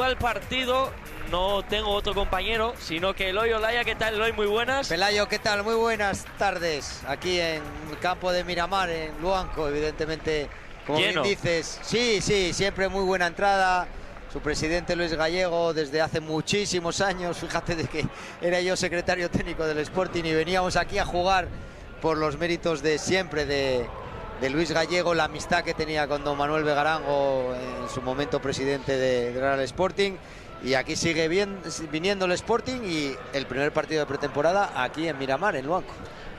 Al partido no tengo otro compañero, sino que Eloy Olaya. ¿Qué tal, Eloy? Muy buenas. Pelayo, ¿qué tal? Muy buenas tardes. Aquí en el campo de Miramar, en Luanco, evidentemente, como lleno. bien dices. Sí, siempre muy buena entrada. Su presidente Luis Gallego desde hace muchísimos años. Fíjate de que era yo secretario técnico del Sporting y veníamos aquí a jugar por los méritos de siempre de Luis Gallego, la amistad que tenía con don Manuel Begarango, en su momento presidente del Real Sporting. Y aquí sigue viniendo el Sporting y el primer partido de pretemporada aquí en Miramar, en Luanco.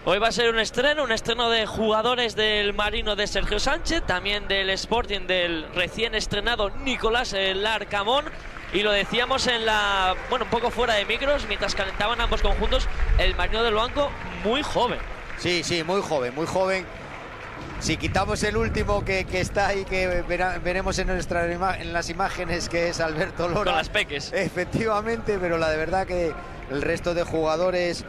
Hoy va a ser un estreno de jugadores del Marino de Sergio Sánchez, también del Sporting del recién estrenado Nicolás Larcamón. Y lo decíamos un poco fuera de micros, mientras calentaban ambos conjuntos, el Marino de Luanco muy joven. Sí, muy joven. Si quitamos el último que está ahí, que veremos en las imágenes, que es Alberto Lora. Con las peques. Efectivamente, pero la de verdad que el resto de jugadores,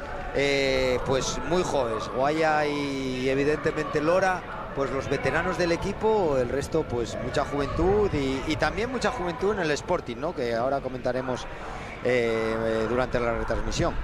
pues muy jóvenes. Guaya y evidentemente Lora, pues los veteranos del equipo, el resto pues mucha juventud y también mucha juventud en el Sporting, ¿no? Que ahora comentaremos durante la retransmisión.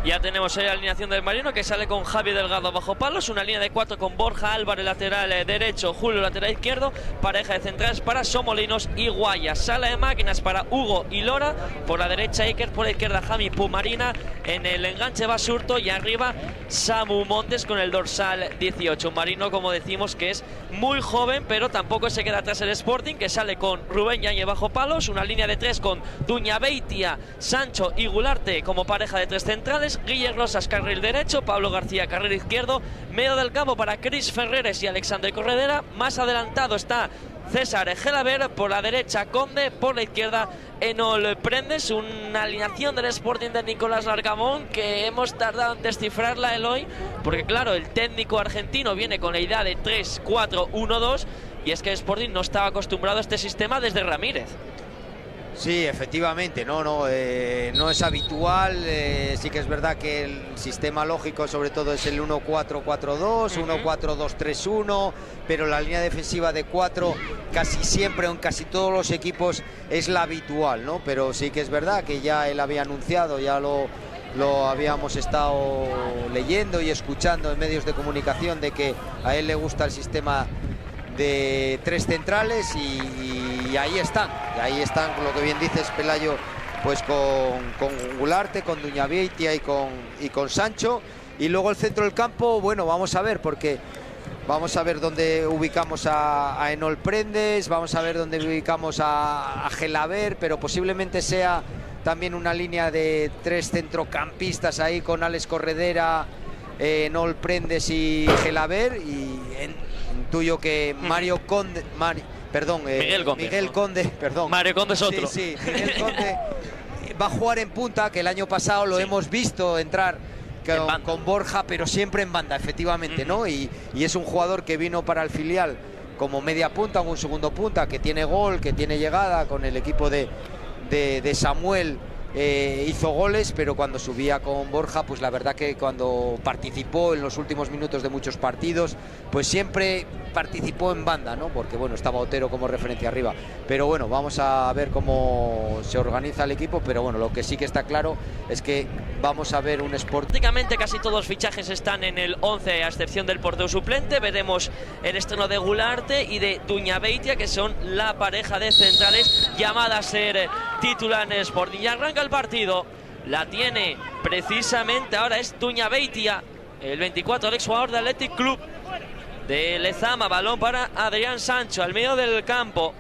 Ya tenemos la alineación del Marino, que sale con Javi Delgado bajo palos, una línea de 4 con Borja Álvarez lateral derecho, Julio lateral izquierdo, pareja de centrales para Somolinos y Guaya, sala de máquinas para Hugo y Lora, por la derecha Iker, por la izquierda Jami Pumarina, en el enganche Basurto y arriba Samu Montes con el dorsal 18. Un Marino, como decimos, que es muy joven, pero tampoco se queda atrás el Sporting, que sale con Rubén Yáñez bajo palos, una línea de 3 con Duñabeitia, Sancho y Gularte como pareja de 3 centrales, Guille Rosas carril derecho, Pablo García carril izquierdo, medio del campo para Cris Ferreres y Alexandre Corredera. Más adelantado está César Gelaber, por la derecha Conde, por la izquierda Enol Prendes. Una alineación del Sporting de Nicolás Larcamón que hemos tardado en descifrarla, Eloy, porque claro, el técnico argentino viene con la idea de 3-4-1-2 y es que el Sporting no estaba acostumbrado a este sistema desde Ramírez. Sí, efectivamente, no es habitual. Sí que es verdad que el sistema lógico sobre todo es el 1-4-4-2, 1-4-2-3-1, pero la línea defensiva de 4 casi siempre, en casi todos los equipos, es la habitual, ¿no? Pero sí que es verdad que ya él había anunciado, ya lo habíamos estado leyendo y escuchando en medios de comunicación, de que a él le gusta el sistema de 3 centrales y ahí están, lo que bien dices, Pelayo, pues con Gularte, con Duñabeitia y con Sancho. Y luego el centro del campo, bueno, vamos a ver dónde ubicamos a Enol Prendes, vamos a ver dónde ubicamos a Gelaber, pero posiblemente sea también una línea de 3 centrocampistas ahí con Alex Corredera, Enol Prendes y Gelaber, y intuyo que Miguel Conde, perdón. Mario Conde es otro. Sí, Miguel Conde va a jugar en punta, que el año pasado lo hemos visto entrar con Borja, pero siempre en banda, efectivamente, ¿no? Y es un jugador que vino para el filial como media punta o un segundo punta, que tiene gol, que tiene llegada con el equipo de Samuel. Hizo goles, pero cuando subía con Borja, pues la verdad que cuando participó en los últimos minutos de muchos partidos, pues siempre participó en banda, ¿no? Porque bueno, estaba Otero como referencia arriba. Pero bueno, vamos a ver cómo se organiza el equipo, pero bueno, lo que sí que está claro es que vamos a ver un Sport. Prácticamente casi todos los fichajes están en el 11, a excepción del portero suplente. Veremos el estreno de Gularte y de Duñabeitia, que son la pareja de centrales llamada a ser titular en el Sporting. Y arranca el partido, la tiene precisamente ahora, es Duñabeitia, el 24, el exjugador de Athletic Club de Lezama. Balón para Adrián Sancho al medio del campo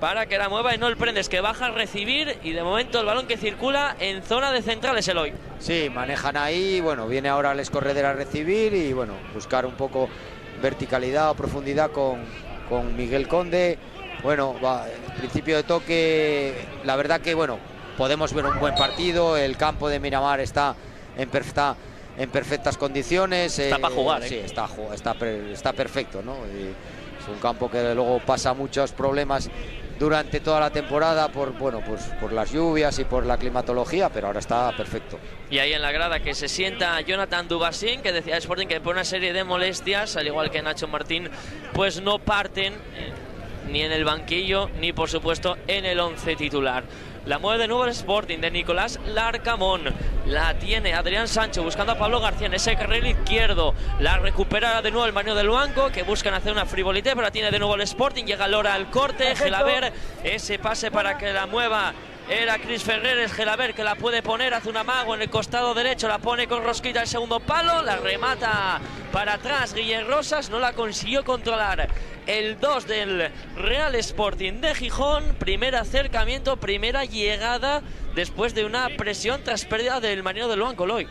para que la mueva Enol Prendes, que baja a recibir, y de momento el balón que circula en zona de centrales, Eloy. Sí, manejan ahí, bueno, viene ahora Alex Corredera a recibir y bueno, buscar un poco verticalidad o profundidad con Miguel Conde. Bueno, en principio de toque, la verdad que bueno, podemos ver un buen partido. El campo de Miramar está en perfectas condiciones. Está para jugar, Sí, está perfecto, ¿no? Y es un campo que luego pasa muchos problemas durante toda la temporada por las lluvias y por la climatología, pero ahora está perfecto. Y ahí en la grada que se sienta Jonathan Dubasín, que decía Sporting que por una serie de molestias, al igual que Nacho Martín, pues no parten ni en el banquillo, ni por supuesto en el 11 titular. La mueve de nuevo el Sporting de Nicolás Larcamón. La tiene Adrián Sancho buscando a Pablo García en ese carril izquierdo. La recupera de nuevo el Marino del Banco, que buscan hacer una frivolité, pero la tiene de nuevo el Sporting. Llega Lora al corte. Gelaber, ese pase para que la mueva. Era Cris Ferreres. Gelaber que la puede poner, hace un amago en el costado derecho, la pone con rosquita el segundo palo, la remata para atrás Guillermo Rosas, no la consiguió controlar el 2 del Real Sporting de Gijón. Primer acercamiento, primera llegada después de una presión tras pérdida del Marino del Banco, Loy.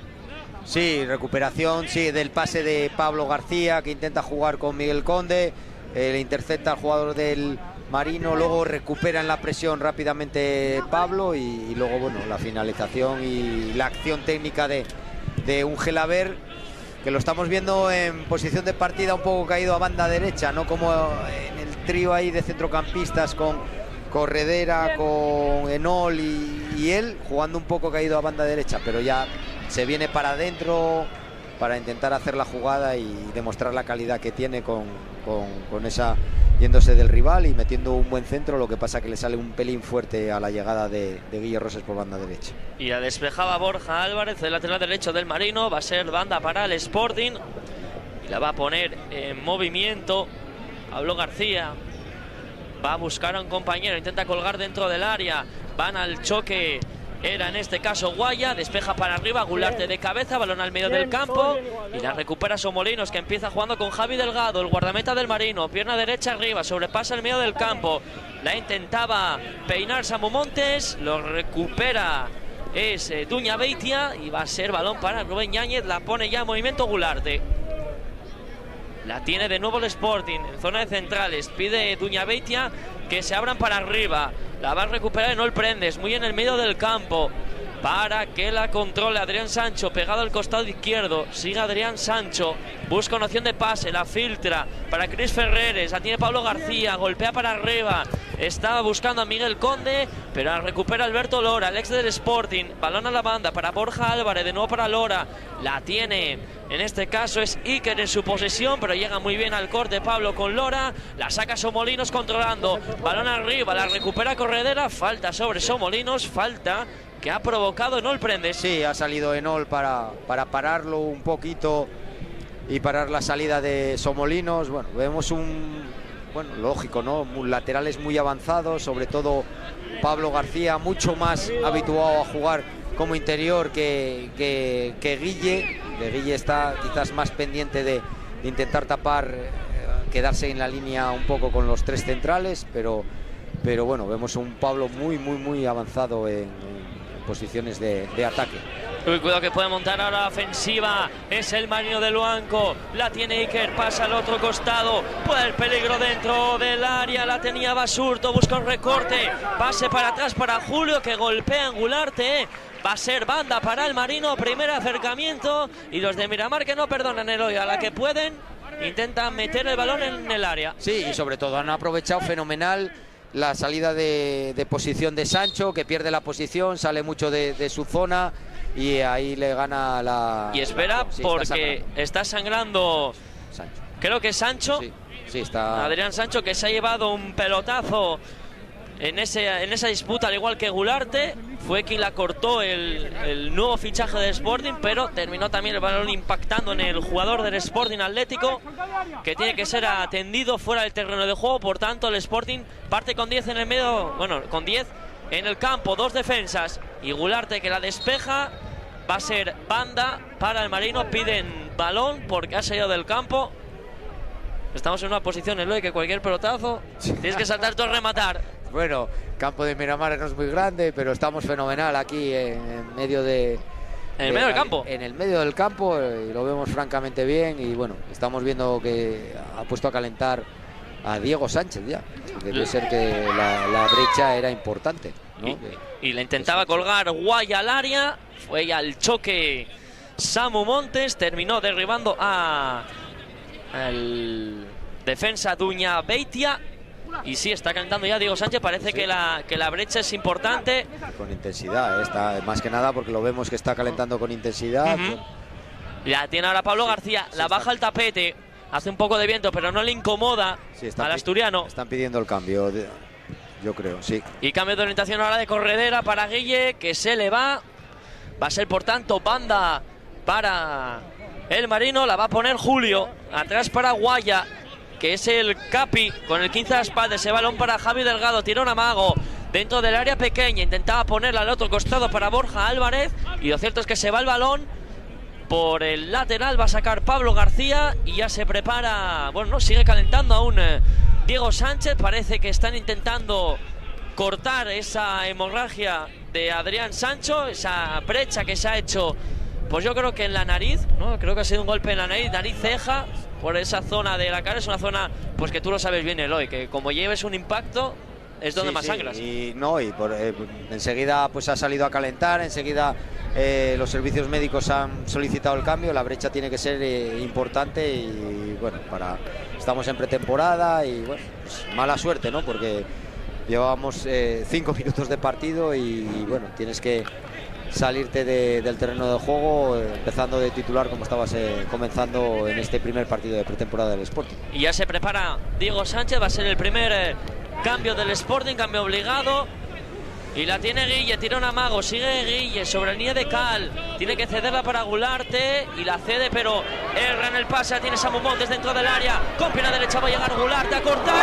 Sí, recuperación, sí, del pase de Pablo García, que intenta jugar con Miguel Conde, le intercepta al jugador del Marino, luego recupera en la presión rápidamente Pablo y luego, bueno, la finalización y la acción técnica de un Gelaber, que lo estamos viendo en posición de partida un poco caído a banda derecha, no como en el trío ahí de centrocampistas con Corredera, con Enol y él, jugando un poco caído a banda derecha, pero ya se viene para adentro para intentar hacer la jugada y demostrar la calidad que tiene con esa, yéndose del rival y metiendo un buen centro. Lo que pasa que le sale un pelín fuerte a la llegada de Guille Rosas por banda derecha. Y la despejaba Borja Álvarez, el lateral derecho del Marino. Va a ser banda para el Sporting y la va a poner en movimiento Pablo García. Va a buscar a un compañero, intenta colgar dentro del área, van al choque. Era en este caso Guaya, despeja para arriba, Gularte de cabeza, balón al medio del campo y la recupera Somolinos, que empieza jugando con Javi Delgado, el guardameta del Marino, pierna derecha arriba, sobrepasa el medio del campo, la intentaba peinar Samu Montes, lo recupera Duña Beitia y va a ser balón para Rubén Yáñez, la pone ya en movimiento Gularte. La tiene de nuevo el Sporting en zona de centrales, pide Duña Beitia que se abran para arriba. La va a recuperar Enol Prendes, muy en el medio del campo, para que la controle Adrián Sancho, pegado al costado izquierdo. Sigue Adrián Sancho, busca una opción de pase, la filtra para Cris Ferreres, la tiene Pablo García, golpea para arriba, estaba buscando a Miguel Conde, pero la recupera Alberto Lora, el ex del Sporting. Balón a la banda para Borja Álvarez, de nuevo para Lora, la tiene, en este caso es Iker en su posesión, pero llega muy bien al corte Pablo con Lora, la saca Somolinos controlando, balón arriba, la recupera Corredera, falta sobre Somolinos, falta que ha provocado Enol Prendes. Sí, ha salido Enol para pararlo un poquito y parar la salida de Somolinos. Bueno, vemos bueno, lógico, ¿no? Laterales muy avanzados, sobre todo Pablo García, mucho más habituado a jugar como interior que Guille. Que Guille está quizás más pendiente de intentar tapar, quedarse en la línea un poco con los tres centrales, pero bueno, vemos un Pablo muy avanzado en posiciones de ataque. Uy, cuidado que puede montar ahora ofensiva, es el Marino del Banco, la tiene Iker, pasa al otro costado, puede haber peligro dentro del área, la tenía Basurto, busca un recorte, pase para atrás para Julio, que golpea en Gularte, va a ser banda para el Marino, primer acercamiento, y los de Miramar que no perdonan el hoy, a la que pueden, intentan meter el balón en el área. Sí, y sobre todo han aprovechado fenomenal la salida de posición de Sancho, que pierde la posición, sale mucho de su zona y ahí le gana la... Y espera, sí, porque está sangrando Sancho. Creo que Sancho, sí, está... Adrián Sancho, que se ha llevado un pelotazo en esa disputa, al igual que Gularte, fue quien la cortó el nuevo fichaje del Sporting, pero terminó también el balón impactando en el jugador del Sporting Atlético, que tiene que ser atendido fuera del terreno de juego. Por tanto, el Sporting parte con 10 en el medio, bueno, con 10 en el campo, dos defensas, y Gularte, que la despeja, va a ser banda para el Marino. Piden balón porque ha salido del campo. Estamos en una posición, Eloy, que cualquier pelotazo tienes que saltar tú a rematar. Bueno, campo de Miramar no es muy grande, pero estamos fenomenal aquí en medio de... En el medio del campo. En el medio del campo, y lo vemos francamente bien. Y bueno, estamos viendo que ha puesto a calentar a Diego Sánchez ya. Debe ser que la brecha era importante, ¿no? Y le intentaba colgar Guaya al área. Fue ya el choque Samu Montes. Terminó derribando al defensa Duña Beitia. Y sí, está calentando ya Diego Sánchez. Parece que la brecha es importante. Con intensidad, está más que nada porque lo vemos que está calentando con intensidad. La tiene ahora Pablo García, la baja al tapete. Hace un poco de viento, pero no le incomoda al asturiano. Están pidiendo el cambio, yo creo, sí. Y cambio de orientación ahora de corredera para Guille, que se le va. Va a ser, por tanto, banda para el Marino. La va a poner Julio. Atrás para Guaya, que es el capi, con el 15 a la espalda. Ese balón para Javi Delgado. Tirón amago dentro del área pequeña. Intentaba ponerla al otro costado para Borja Álvarez. Y lo cierto es que se va el balón. Por el lateral va a sacar Pablo García y ya se prepara, bueno, no, sigue calentando aún Diego Sánchez. Parece que están intentando cortar esa hemorragia de Adrián Sancho, esa brecha que se ha hecho, pues yo creo que en la nariz, ¿no? Creo que ha sido un golpe en la nariz ceja, por esa zona de la cara. Es una zona, pues que tú lo sabes bien, Eloy, que como lleves un impacto es donde más sangras. Y enseguida pues ha salido a calentar, enseguida los servicios médicos han solicitado el cambio. La brecha tiene que ser importante y bueno, estamos en pretemporada y bueno, pues mala suerte, ¿no? Porque llevábamos 5 minutos de partido y bueno, tienes que salirte del terreno de juego empezando de titular como estabas comenzando en este primer partido de pretemporada del Sporting. Y ya se prepara Diego Sánchez, va a ser el primer cambio del Sporting, cambio obligado. Y la tiene Guille, tirón amago, sigue Guille sobre el línea de Cal. Tiene que cederla para Gularte y la cede, pero erra en el pase. La tiene Samu Montes dentro del área. Con pierna derecha va a llegar Gularte a cortar.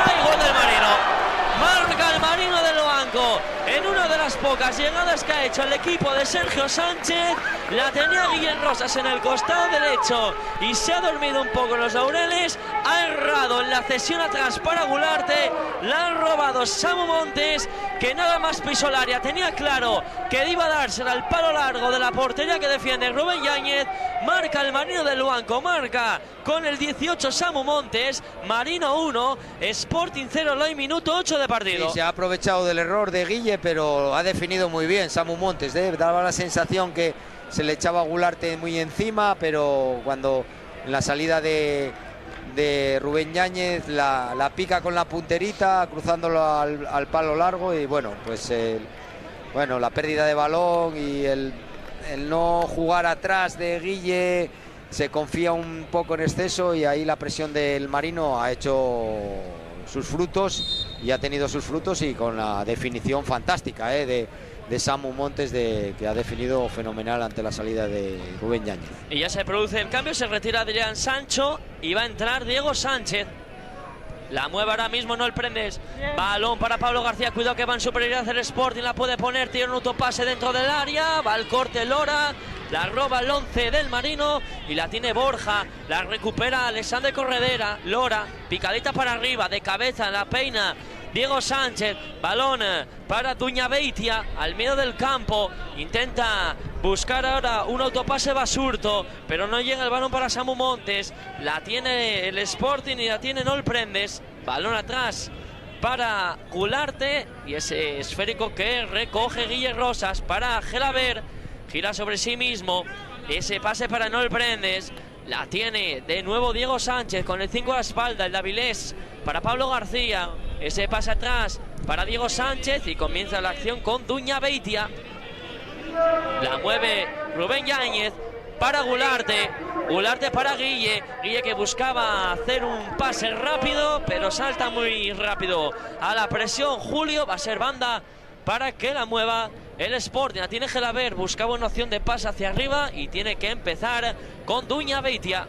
¡Y gol del Marino! Marca el Marino del Luanco en una de las pocas llegadas que ha hecho el equipo de Sergio Sánchez. La tenía Guillén Rosas en el costado derecho y se ha dormido un poco en los laureles. Ha errado en la cesión atrás para Gularte. La ha robado Samu Montes, que nada más pisó el área. Tenía claro que iba a dársela al palo largo de la portería que defiende Rubén Yáñez. Marca el Marino del Luanco, marca con el 18 Samu Montes. Marino 1, Sporting 0, Eloy, minuto 8 de partido. Sí, se ha aprovechado del error de Guille, pero ha definido muy bien Samu Montes. Daba la sensación que se le echaba a Gularte muy encima, pero cuando en la salida de Rubén Yáñez la pica con la punterita, cruzándolo al palo largo y bueno, pues la pérdida de balón y el no jugar atrás de Guille, se confía un poco en exceso y ahí la presión del Marino ha hecho sus frutos y ha tenido sus frutos, y con la definición fantástica de Samu Montes, que ha definido fenomenal ante la salida de Rubén Yáñez. Y ya se produce el cambio, se retira Adrián Sancho y va a entrar Diego Sánchez. La mueve ahora mismo, no el prendes. Balón para Pablo García, cuidado que va en superioridad el Sporting, la puede poner, tiene un autopase dentro del área, va al corte Lora, la roba el 11 del Marino y la tiene Borja, la recupera Alexandre Corredera. Lora, picadita para arriba, de cabeza, la peina Diego Sánchez, balón para Duñabeitia al medio del campo, intenta buscar ahora un autopase Basurto, pero no llega el balón para Samu Montes. La tiene el Sporting y la tiene Nol Prendes. Balón atrás para Gularte y ese esférico que recoge Guille Rosas para Gelaber. Gira sobre sí mismo, ese pase para Nol Prendes. La tiene de nuevo Diego Sánchez con el 5 a la espalda, el Davilés para Pablo García. Ese pase atrás para Diego Sánchez y comienza la acción con Duñabeitia. La mueve Rubén Yáñez para Gularte. Gularte para Guille. Guille que buscaba hacer un pase rápido, pero salta muy rápido a la presión. Julio, va a ser banda para que la mueva el Sporting. La tiene Gelaber, buscaba una opción de pase hacia arriba y tiene que empezar con Duñabeitia.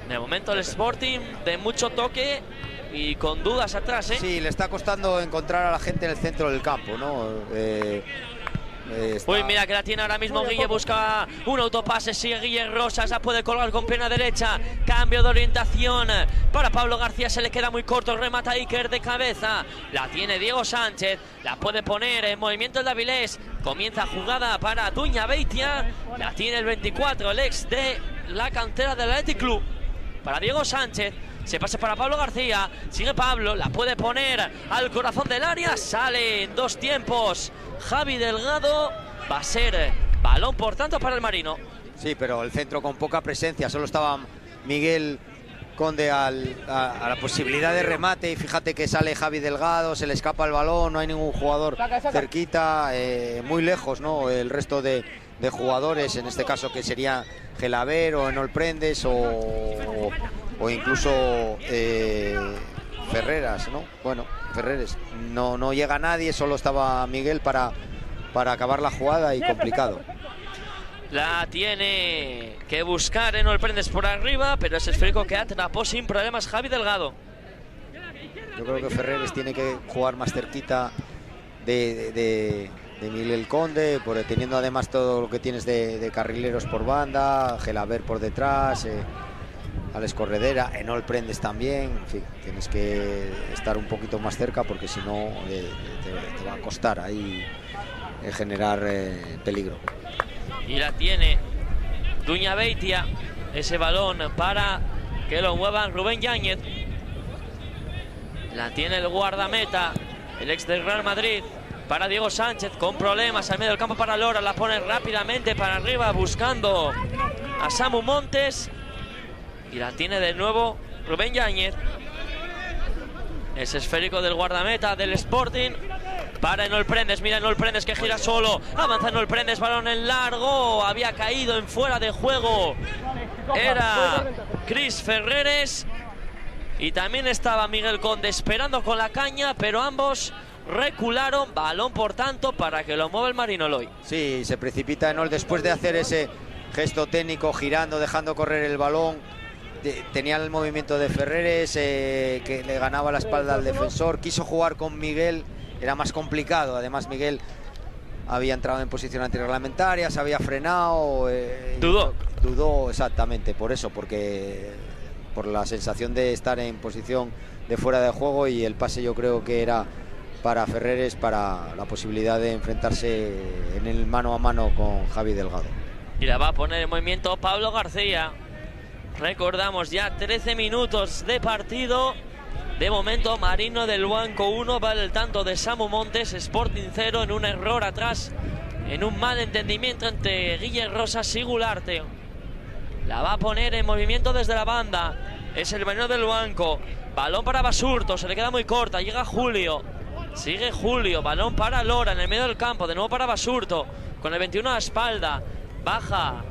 De momento el Sporting de mucho toque y con dudas atrás, ¿eh? Sí, le está costando encontrar a la gente en el centro del campo, ¿no? Uy, mira que la tiene ahora mismo Guille, busca un autopase, sigue Guille Rosas, la puede colgar con pierna derecha, cambio de orientación para Pablo García, se le queda muy corto, remata Iker de cabeza, la tiene Diego Sánchez, la puede poner en movimiento el Davilés, comienza jugada para Duñabeitia, la tiene el 24, el ex de la cantera del Athletic Club, para Diego Sánchez. Se pasa para Pablo García, sigue Pablo, la puede poner al corazón del área, sale en dos tiempos Javi Delgado, va a ser balón por tanto para el Marino. Sí, pero el centro con poca presencia, solo estaba Miguel Conde a la posibilidad de remate y fíjate que sale Javi Delgado, se le escapa el balón, no hay ningún jugador cerquita, muy lejos, ¿no? El resto de de jugadores, en este caso que sería Gelaber o Enol Prendes o incluso Ferreras, ¿no? Bueno, Ferreres. No llega nadie, solo estaba Miguel para acabar la jugada y complicado. La tiene que buscar Enol Prendes por arriba, pero ese esférico que atrapó sin problemas Javi Delgado. Yo creo que Ferreres tiene que jugar más cerquita de Miguel Conde, teniendo además todo lo que tienes de carrileros por banda, Gelaber por detrás, Alex Corredera, Enol Prendes también. En fin, tienes que estar un poquito más cerca porque si no te va a costar ahí generar peligro. Y la tiene Duña Beitia, ese balón para que lo muevan Rubén Yáñez. La tiene el guardameta, el ex del Real Madrid, para Diego Sánchez, con problemas al medio del campo para Lora. La pone rápidamente para arriba buscando a Samu Montes. Y la tiene de nuevo Rubén Yáñez. Ese esférico del guardameta del Sporting para Enol Prendes. Mira Enol Prendes que gira solo. Avanza Enol Prendes, balón en largo. Había caído en fuera de juego. Era Cris Ferreres. Y también estaba Miguel Conde esperando con la caña, pero ambos recularon. Balón, por tanto, para que lo mueva el Marinoloy. Sí, se precipita Enol después de hacer ese gesto técnico, girando, dejando correr el balón. Tenía el movimiento de Ferreres, que le ganaba la espalda al defensor. Quiso jugar con Miguel, era más complicado. Además, Miguel había entrado en posición antirreglamentaria, se había frenado. Dudó exactamente, por eso, por la sensación de estar en posición de fuera de juego, y el pase yo creo que era para Ferreres, para la posibilidad de enfrentarse en el mano a mano con Javi Delgado. Y la va a poner en movimiento Pablo García. Recordamos, ya 13 minutos de partido. De momento, Marino del Luanco 1, vale el tanto de Samu Montes. Sporting 0 en un error atrás, en un mal entendimiento entre Guille Rosas y Gularte. La va a poner en movimiento desde la banda. Es el Marino del Luanco. Balón para Basurto, se le queda muy corta. Llega Julio. Sigue Julio. Balón para Lora en el medio del campo. De nuevo para Basurto. Con el 21 a la espalda. Baja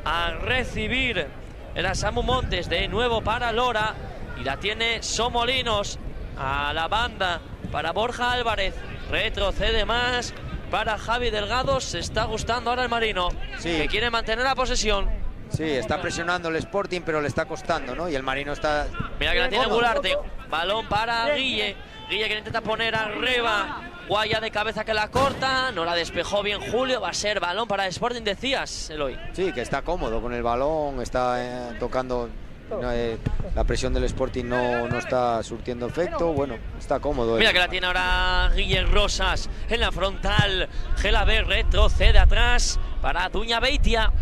a recibir. Era Samu Montes. De nuevo para Lora. Y la tiene Somolinos. A la banda para Borja Álvarez. Retrocede más para Javi Delgado. Se está gustando ahora el Marino. Sí. Que quiere mantener la posesión. Sí, está presionando el Sporting, pero le está costando, ¿no? Y el Marino está... Mira que la tiene Gularte. Balón para Guille. Guille que le intenta poner arriba. Guaya de cabeza que la corta. No la despejó bien Julio. Va a ser balón para el Sporting, decías, Eloy. Sí, que está cómodo con el balón. Está tocando... la presión del Sporting no está surtiendo efecto. Bueno, está cómodo. Mira que la tiene ahora Guille Rosas en la frontal. Gelaber retrocede atrás para Duña Beitia.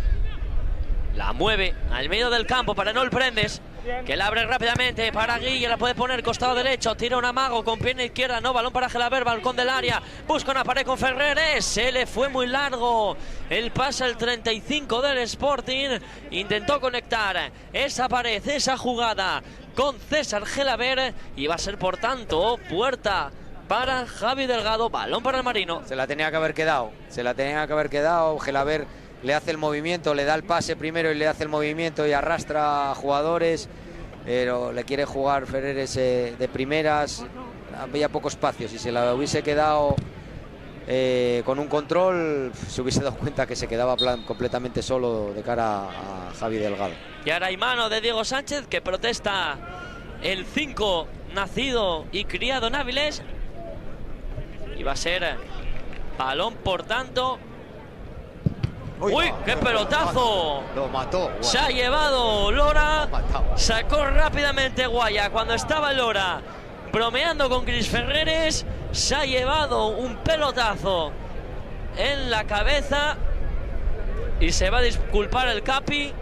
La mueve al medio del campo para Enol Prendes, que la abre rápidamente para Guille. La puede poner costado derecho. Tira un amago con pierna izquierda. No, balón para Gelaber, balcón del área. Busca una pared con Ferreres. Se le fue muy largo el pase al 35 del Sporting. Intentó conectar esa pared, esa jugada con César Gelaber. Y va a ser, por tanto, puerta para Javi Delgado. Balón para el Marino. Se la tenía que haber quedado. Gelaber le hace el movimiento, le da el pase primero y le hace el movimiento y arrastra a jugadores, pero le quiere jugar Ferreres de primeras. Había poco espacio. Si se la hubiese quedado con un control, se hubiese dado cuenta que se quedaba completamente solo de cara a Javi Delgado. Y ahora hay mano de Diego Sánchez, que protesta el 5 nacido y criado en Áviles. Y va a ser balón, por tanto. ¡Uy, qué pelotazo! Lo mató. Guay. Se ha llevado Lora. Sacó rápidamente Guaya cuando estaba Lora bromeando con Cris Ferreres. Se ha llevado un pelotazo en la cabeza y se va a disculpar el Capi.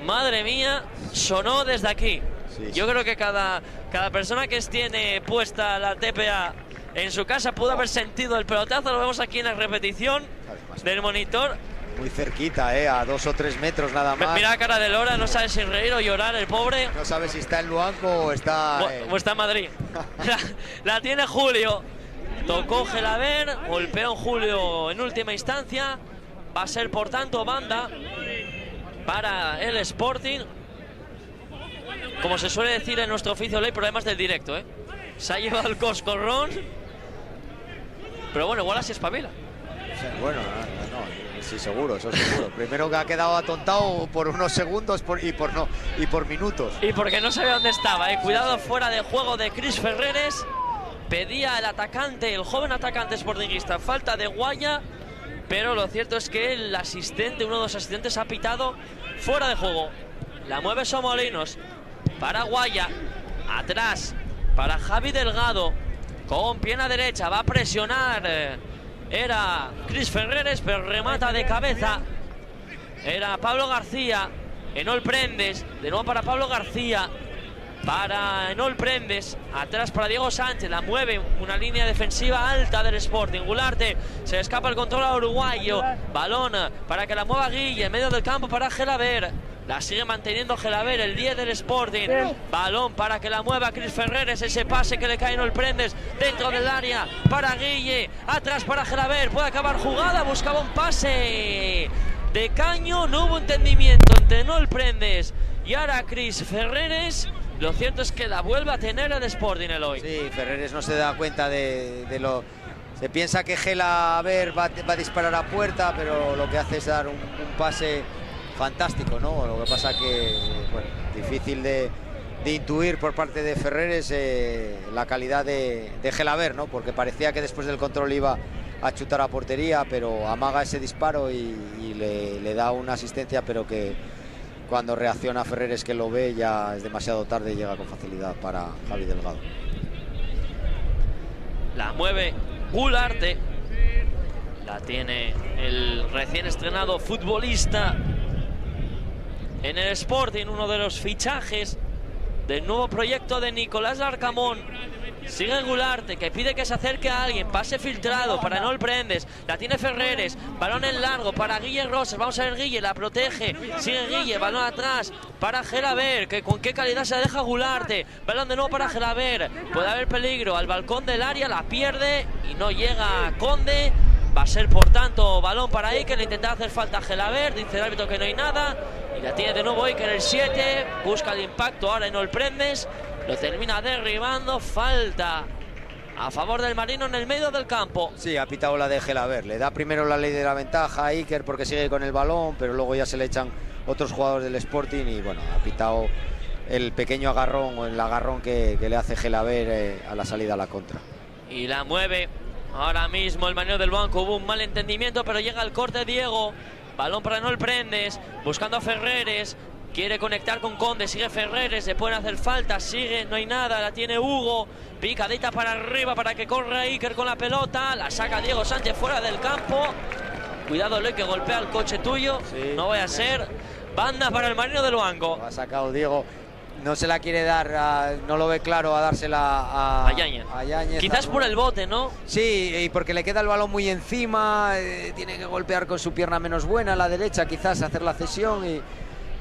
Madre mía, sonó desde aquí. Sí. Yo creo que cada persona que tiene puesta la TPA en su casa pudo haber sentido el pelotazo. Lo vemos aquí en la repetición del monitor. Muy cerquita, a 2 o 3 metros nada más. Mira la cara de Lora, no sabe si reír o llorar el pobre. No sabe si está en Luanco o está... O está en Madrid. la tiene Julio. Tocó Gelaber, golpeó en Julio en última instancia. Va a ser, por tanto, banda para el Sporting. Como se suele decir en nuestro oficio, hay problemas del directo, ¿eh? Se ha llevado el coscorrón. Pero bueno, igual así espabila. Bueno, no, sí, seguro, eso seguro. Primero que ha quedado atontado por unos segundos y por minutos. Y porque no sabía dónde estaba, ¿eh? Cuidado fuera de juego de Cris Ferreres. Pedía el atacante, el joven atacante sportinguista, falta de Guaya. Pero lo cierto es que el asistente, uno de los asistentes, ha pitado fuera de juego. La mueve Somolinos para Guaya. Atrás para Javi Delgado. Con pierna derecha, va a presionar. Era Cris Ferreres, pero remata de cabeza. Era Pablo García. Enol Prendes. De nuevo para Pablo García. Para Enol Prendes. Atrás para Diego Sánchez. La mueve una línea defensiva alta del Sporting. Gularte. Se escapa el control a uruguayo. Balón para que la mueva Guille. En medio del campo para Gelaber. La sigue manteniendo Gelaber, el 10 del Sporting. Balón para que la mueva Cris Ferreres. Ese pase que le cae Enol Prendes dentro del área para Guille. Atrás para Gelaber. Puede acabar jugada. Buscaba un pase de caño. No hubo entendimiento entre Enol Prendes y ahora Cris Ferreres. Lo cierto es que la vuelve a tener el Sporting, Eloy. Sí, Ferreres no se da cuenta de lo... Se piensa que Gelaber va a disparar a puerta, pero lo que hace es dar un pase fantástico, ¿no? Lo que pasa que, bueno, difícil de intuir por parte de Ferreres la calidad de Gelaber, ¿no? Porque parecía que después del control iba a chutar a portería, pero amaga ese disparo y le da una asistencia, pero que cuando reacciona Ferreres, que lo ve, ya es demasiado tarde y llega con facilidad para Javi Delgado. La mueve Gularte. La tiene el recién estrenado futbolista en el Sporting, uno de los fichajes del nuevo proyecto de Nicolás Larcamón. Sigue Gularte, que pide que se acerque a alguien. Pase filtrado para Enol Prendes. La tiene Ferreres. Balón en largo para Guille Rosas. Vamos a ver Guille, la protege. Sigue Guille, balón atrás para Gelaber. Que con qué calidad se la deja Gularte. Balón de nuevo para Gelaber. Puede haber peligro al balcón del área. La pierde y no llega Conde. Va a ser, por tanto, balón para Iker. Le intenta hacer falta a Gelaber. Dice el árbitro que no hay nada. Y la tiene de nuevo Iker, el 7. Busca el impacto ahora Enol Prendes. Lo termina derribando. Falta a favor del Marino en el medio del campo. Sí, ha pitado la de Gelaber. Le da primero la ley de la ventaja a Iker porque sigue con el balón, pero luego ya se le echan otros jugadores del Sporting y bueno, ha pitado el pequeño agarrón o el agarrón que le hace Gelaber a la salida a la contra. Y la mueve ahora mismo el Marino del banco. Hubo un mal entendimiento, pero llega el corte Diego. Balón para Enol Prendes, buscando a Ferreres. Quiere conectar con Conde, sigue Ferreres, se pueden hacer faltas, sigue, no hay nada, la tiene Hugo. Picadita para arriba para que corra Iker con la pelota. La saca Diego Sánchez fuera del campo. Cuidado, Ley, que golpea el coche tuyo. Sí. No vaya a ser. Banda para el Marino del banco. Lo ha sacado Diego. No se la quiere dar, no lo ve claro a dársela a Yáñez. Quizás por el bote, ¿no? Sí, y porque le queda el balón muy encima. Tiene que golpear con su pierna menos buena, la derecha, quizás hacer la cesión y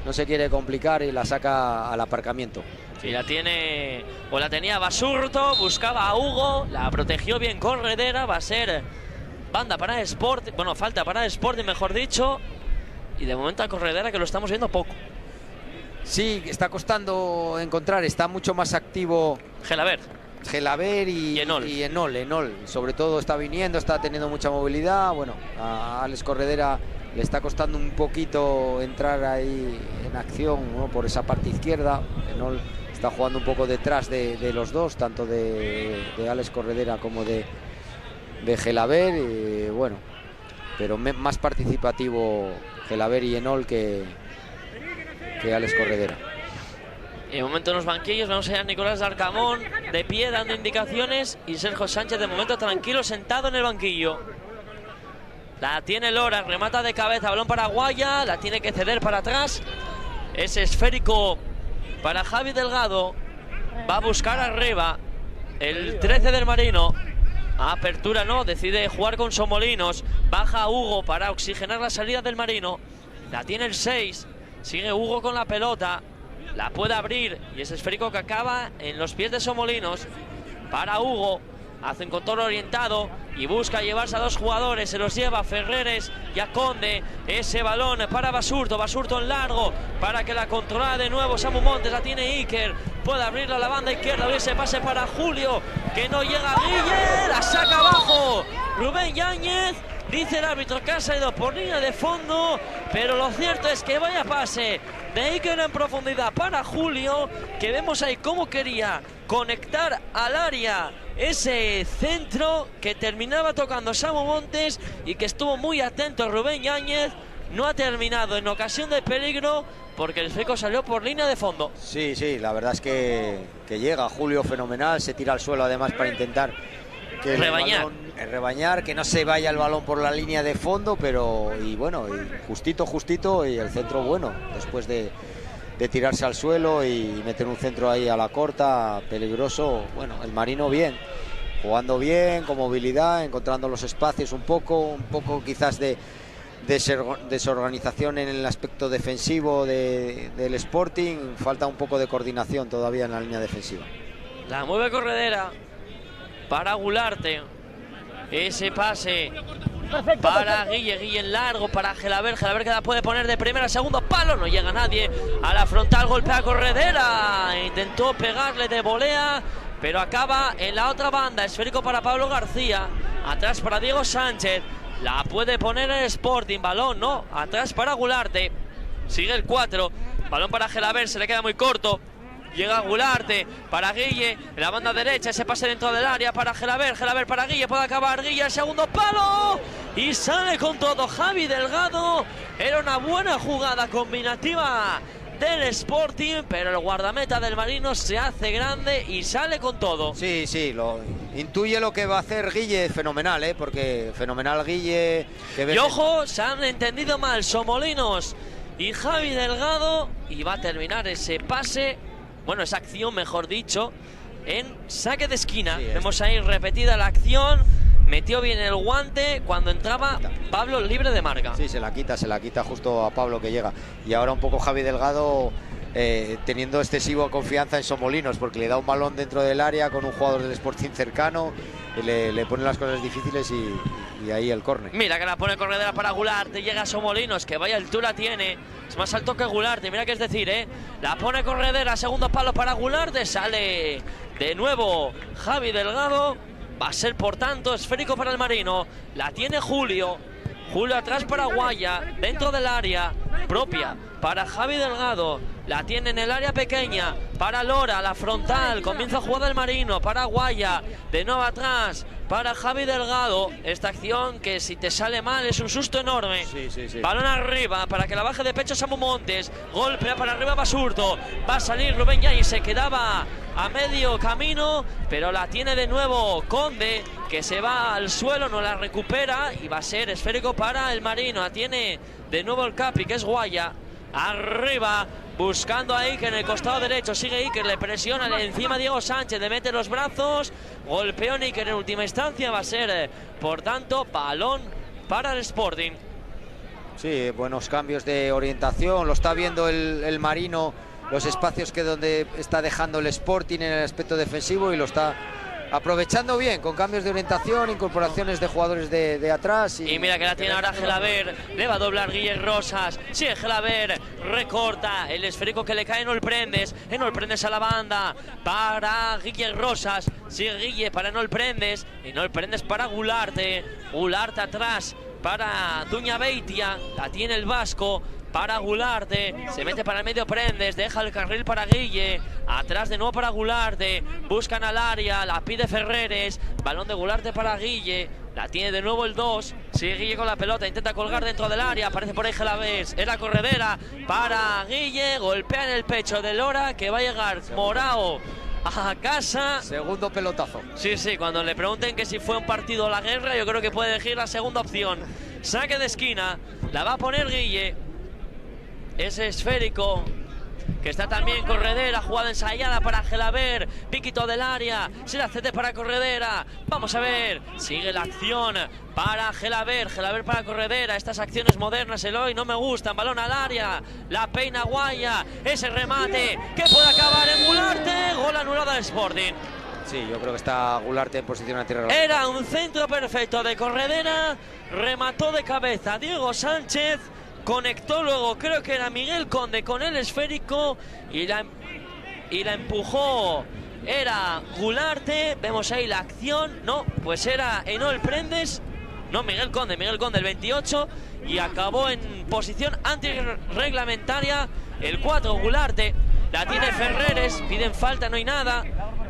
no se quiere complicar y la saca al aparcamiento. Sí, la tiene, o la tenía Basurto, buscaba a Hugo, la protegió bien Corredera. Va a ser banda para Sporting, bueno, falta para Sporting, mejor dicho. Y de momento a Corredera, que lo estamos viendo poco. Sí, está costando encontrar, está mucho más activo Gelaber y Enol. Sobre todo está viniendo, está teniendo mucha movilidad. Bueno, a Alex Corredera le está costando un poquito entrar ahí en acción, ¿no? Por esa parte izquierda. Enol está jugando un poco detrás de los dos, tanto de Alex Corredera como de Gelaber. Y bueno, pero más participativo Gelaber y Enol que Alex Corredera. Y de momento en los banquillos vamos a ver a Nicolás Larcamón de pie dando indicaciones y Sergio Sánchez de momento tranquilo sentado en el banquillo. La tiene Lora, remata de cabeza, balón para Guaya, la tiene que ceder para atrás. Es esférico para Javi Delgado. Va a buscar arriba el 13 del Marino. Apertura no, decide jugar con Somolinos. Baja Hugo para oxigenar la salida del Marino. La tiene el 6. Sigue Hugo con la pelota. La puede abrir y es esférico que acaba en los pies de Somolinos. Para Hugo. hace un control orientado y busca llevarse a dos jugadores, se los lleva Ferreres y a Conde. Ese balón para Basurto, Basurto en largo para que la controla de nuevo Samu Montes, la tiene Iker, puede abrirla a la banda izquierda, ese pase para Julio, que no llega a Guille, la saca abajo Rubén Yáñez. Dice el árbitro que ha salido por línea de fondo, pero lo cierto es que vaya pase de Iker en profundidad para Julio, que vemos ahí cómo quería conectar al área ese centro que terminaba tocando Samu Montes y que estuvo muy atento Rubén Yáñez. No ha terminado en ocasión de peligro porque el esférico salió por línea de fondo. Sí, sí, la verdad es que llega Julio fenomenal, se tira al suelo además para intentar que rebañar, que no se vaya el balón por la línea de fondo, pero y bueno, y justito y el centro bueno, después de tirarse al suelo y meter un centro ahí a la corta, peligroso. Bueno, el Marino bien, jugando bien, con movilidad, encontrando los espacios un poco quizás de desorganización en el aspecto defensivo del Sporting, falta un poco de coordinación todavía en la línea defensiva. La mueve Corredera para Gularte, ese pase para Guille en largo para Gelaber que la puede poner de primera, segundo palo, no llega nadie a la frontal, golpea Corredera, intentó pegarle de volea, pero acaba en la otra banda, esférico para Pablo García, atrás para Diego Sánchez, la puede poner el Sporting, balón, no, atrás para Gularte, sigue el 4, balón para Gelaber, se le queda muy corto. Llega Gularte para Guille en la banda derecha, ese pase dentro del área para Gelaber para Guille, puede acabar Guille, el segundo palo y sale con todo Javi Delgado. Era una buena jugada combinativa del Sporting, pero el guardameta del Marino se hace grande y sale con todo. Sí, intuye lo que va a hacer Guille, fenomenal, porque fenomenal Guille. Y ojo, se han entendido mal Somolinos y Javi Delgado y va a terminar ese pase. Bueno, esa acción, mejor dicho, en saque de esquina. Sí, vemos ahí repetida la acción. Metió bien el guante cuando entraba Pablo libre de marca. Sí, se la quita justo a Pablo que llega. Y ahora un poco Javi Delgado teniendo excesiva confianza en Somolinos, porque le da un balón dentro del área con un jugador del Sporting cercano, y le pone las cosas difíciles y ahí el córner. Mira que la pone Corredera para Gularte, llega Somolinos, que vaya altura tiene, es más alto que Gularte, mira que es decir, la pone Corredera, segundo palo para Gularte, sale de nuevo Javi Delgado, va a ser por tanto esférico para el Marino, la tiene Julio atrás para Guaya, dentro del área propia para Javi Delgado, la tiene en el área pequeña para Lora, la frontal, comienza a jugar el Marino para Guaya, de nuevo atrás para Javi Delgado, esta acción que si te sale mal es un susto enorme. Sí. Balón arriba para que la baje de pecho Samu Montes, golpea para arriba Basurto, va a salir Rubén Yáñez, se quedaba a medio camino, pero la tiene de nuevo Conde, que se va al suelo, no la recupera y va a ser esférico para el Marino, la tiene de nuevo el Capi, que es Guaya, arriba buscando a Iker en el costado derecho, sigue Iker, le presiona, le encima Diego Sánchez, le mete los brazos, golpeó Iker en última instancia, va a ser por tanto balón para el Sporting. Sí, buenos cambios de orientación, lo está viendo el Marino, los espacios que donde está dejando el Sporting en el aspecto defensivo y lo está aprovechando bien, con cambios de orientación, incorporaciones de jugadores de atrás. Y mira que la tiene ahora Gelaber, le va a doblar Guille Rosas, sigue Gelaber, recorta el esférico que le cae en Olprendes a la banda, para Guille Rosas, sigue Guille para Enolprendes para Gularte atrás para Duña Beitia, la tiene el vasco, para Gularte, se mete para el medio Prendes, deja el carril para Guille, atrás de nuevo para Gularte, buscan al área, la pide Ferreres, balón de Gularte para Guille, la tiene de nuevo el 2, sigue Guille con la pelota, intenta colgar dentro del área, aparece por ahí Gelavés, es la Corredera para Guille, golpea en el pecho de Lora, que va a llegar Morao a casa. Segundo pelotazo. Sí, cuando le pregunten que si fue un partido a la guerra, yo creo que puede elegir la segunda opción. Saque de esquina, la va a poner Guille. Ese esférico que está también Corredera, jugada ensayada para Gelaber, piquito del área, se la cede para Corredera, vamos a ver, sigue la acción para Gelaber para Corredera, estas acciones modernas Eloy no me gustan, balón al área, la peina Guaya, ese remate que puede acabar en Gularte, gol anulado al Sporting. Sí, yo creo que está Gularte en posición antirreloj. Era un centro perfecto de Corredera, remató de cabeza Diego Sánchez, conectó luego, creo que era Miguel Conde con el esférico y la empujó. Era Gularte, vemos ahí la acción, no, pues era Enol Prendes, no, Miguel Conde el 28, y acabó en posición antirreglamentaria el 4, Gularte. La tiene Ferreres, piden falta, no hay nada.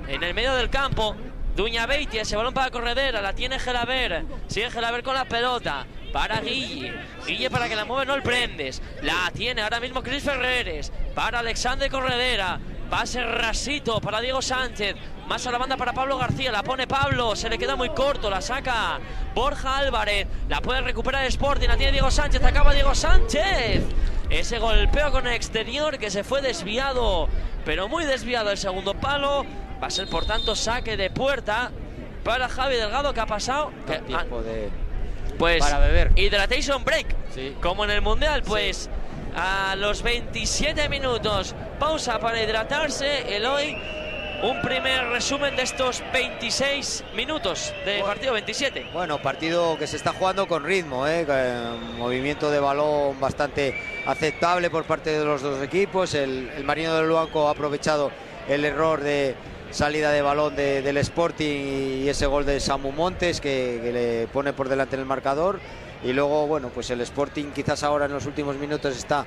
En el medio del campo, Duña Beitia, ese balón para Corredera, la tiene Gelaber. Sigue Gelaber con la pelota, para Guille. Guille para que la mueve Enol Prendes. La tiene ahora mismo Cris Ferreres, para Alexander Corredera. Pase rasito para Diego Sánchez. Más a la banda para Pablo García. La pone Pablo. Se le queda muy corto. La saca Borja Álvarez. La puede recuperar Sporting. La tiene Diego Sánchez. Acaba Diego Sánchez. Ese golpeo con el exterior que se fue desviado. Pero muy desviado el segundo palo. Va a ser por tanto saque de puerta para Javi Delgado. ¿Qué ha pasado? Tiempo pues para beber. Hydration break. Sí. Como en el Mundial. Pues... Sí. A los 27 minutos, pausa para hidratarse. Eloy, un primer resumen de estos 26 minutos de partido, 27. Bueno, partido que se está jugando con ritmo, movimiento de balón bastante aceptable por parte de los dos equipos. El Marino del Luanco ha aprovechado el error de salida de balón del Sporting y ese gol de Samu Montes que le pone por delante en el marcador. Y luego, bueno, pues el Sporting quizás ahora en los últimos minutos está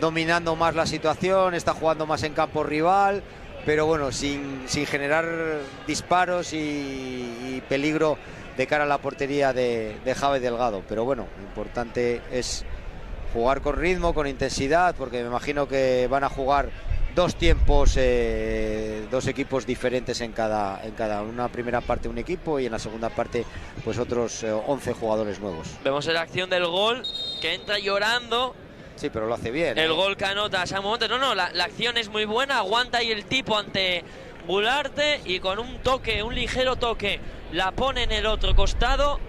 dominando más la situación, está jugando más en campo rival, pero bueno, sin generar disparos y peligro de cara a la portería de Javi Delgado. Pero bueno, lo importante es jugar con ritmo, con intensidad, porque me imagino que van a jugar dos tiempos, dos equipos diferentes en cada una primera parte un equipo y en la segunda parte pues otros 11 jugadores nuevos. Vemos la acción del gol que entra llorando. Sí, pero lo hace bien. El gol que anota Samu Montes. No, la acción es muy buena. Aguanta ahí el tipo ante Gularte y con un toque, un ligero toque, la pone en el otro costado.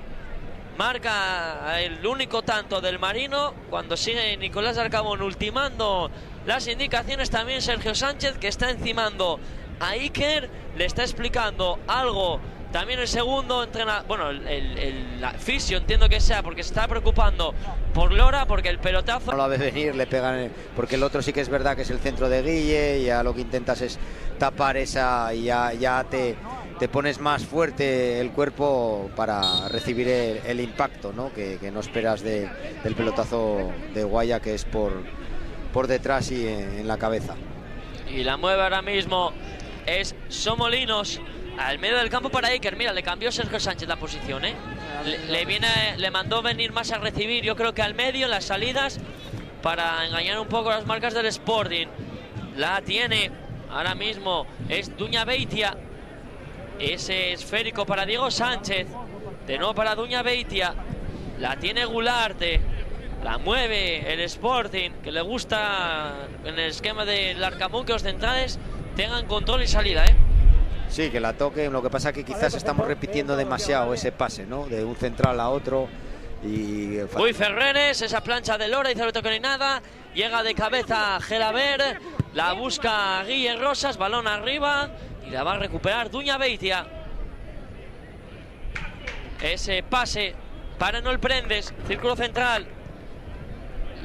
Marca el único tanto del Marino cuando sigue Nicolás Arcamón ultimando las indicaciones. También Sergio Sánchez, que está encimando a Iker, le está explicando algo. También el segundo entrenador, bueno, el fisio entiendo que sea, porque se está preocupando por Lora, porque el pelotazo... No la ve venir, le pegan, porque el otro sí que es verdad que es el centro de Guille, y ya lo que intentas es tapar esa y ya te pones más fuerte el cuerpo para recibir el impacto, ¿no? Que no esperas del pelotazo de Guaya, que es por detrás y en la cabeza. Y la mueve ahora mismo es Somolinos al medio del campo para Iker. Mira, le cambió Sergio Sánchez la posición, le mandó venir más a recibir, yo creo que al medio, en las salidas, para engañar un poco las marcas del Sporting. La tiene ahora mismo, es Duña Beitia. Ese esférico para Diego Sánchez, de nuevo para Duña Beitia. La tiene Gularte, la mueve el Sporting, que le gusta en el esquema del Arcamón que los centrales tengan control y salida, Sí, que la toquen. Lo que pasa es que quizás estamos repitiendo demasiado ese pase, ¿no? De un central a otro. Uy, Ferreres, esa plancha de Lora, dice que no hay nada. Llega de cabeza Gelaber, la busca Guille Rosas, balón arriba y la va a recuperar Duña Beitia. Ese pase para Enol Prendes, círculo central.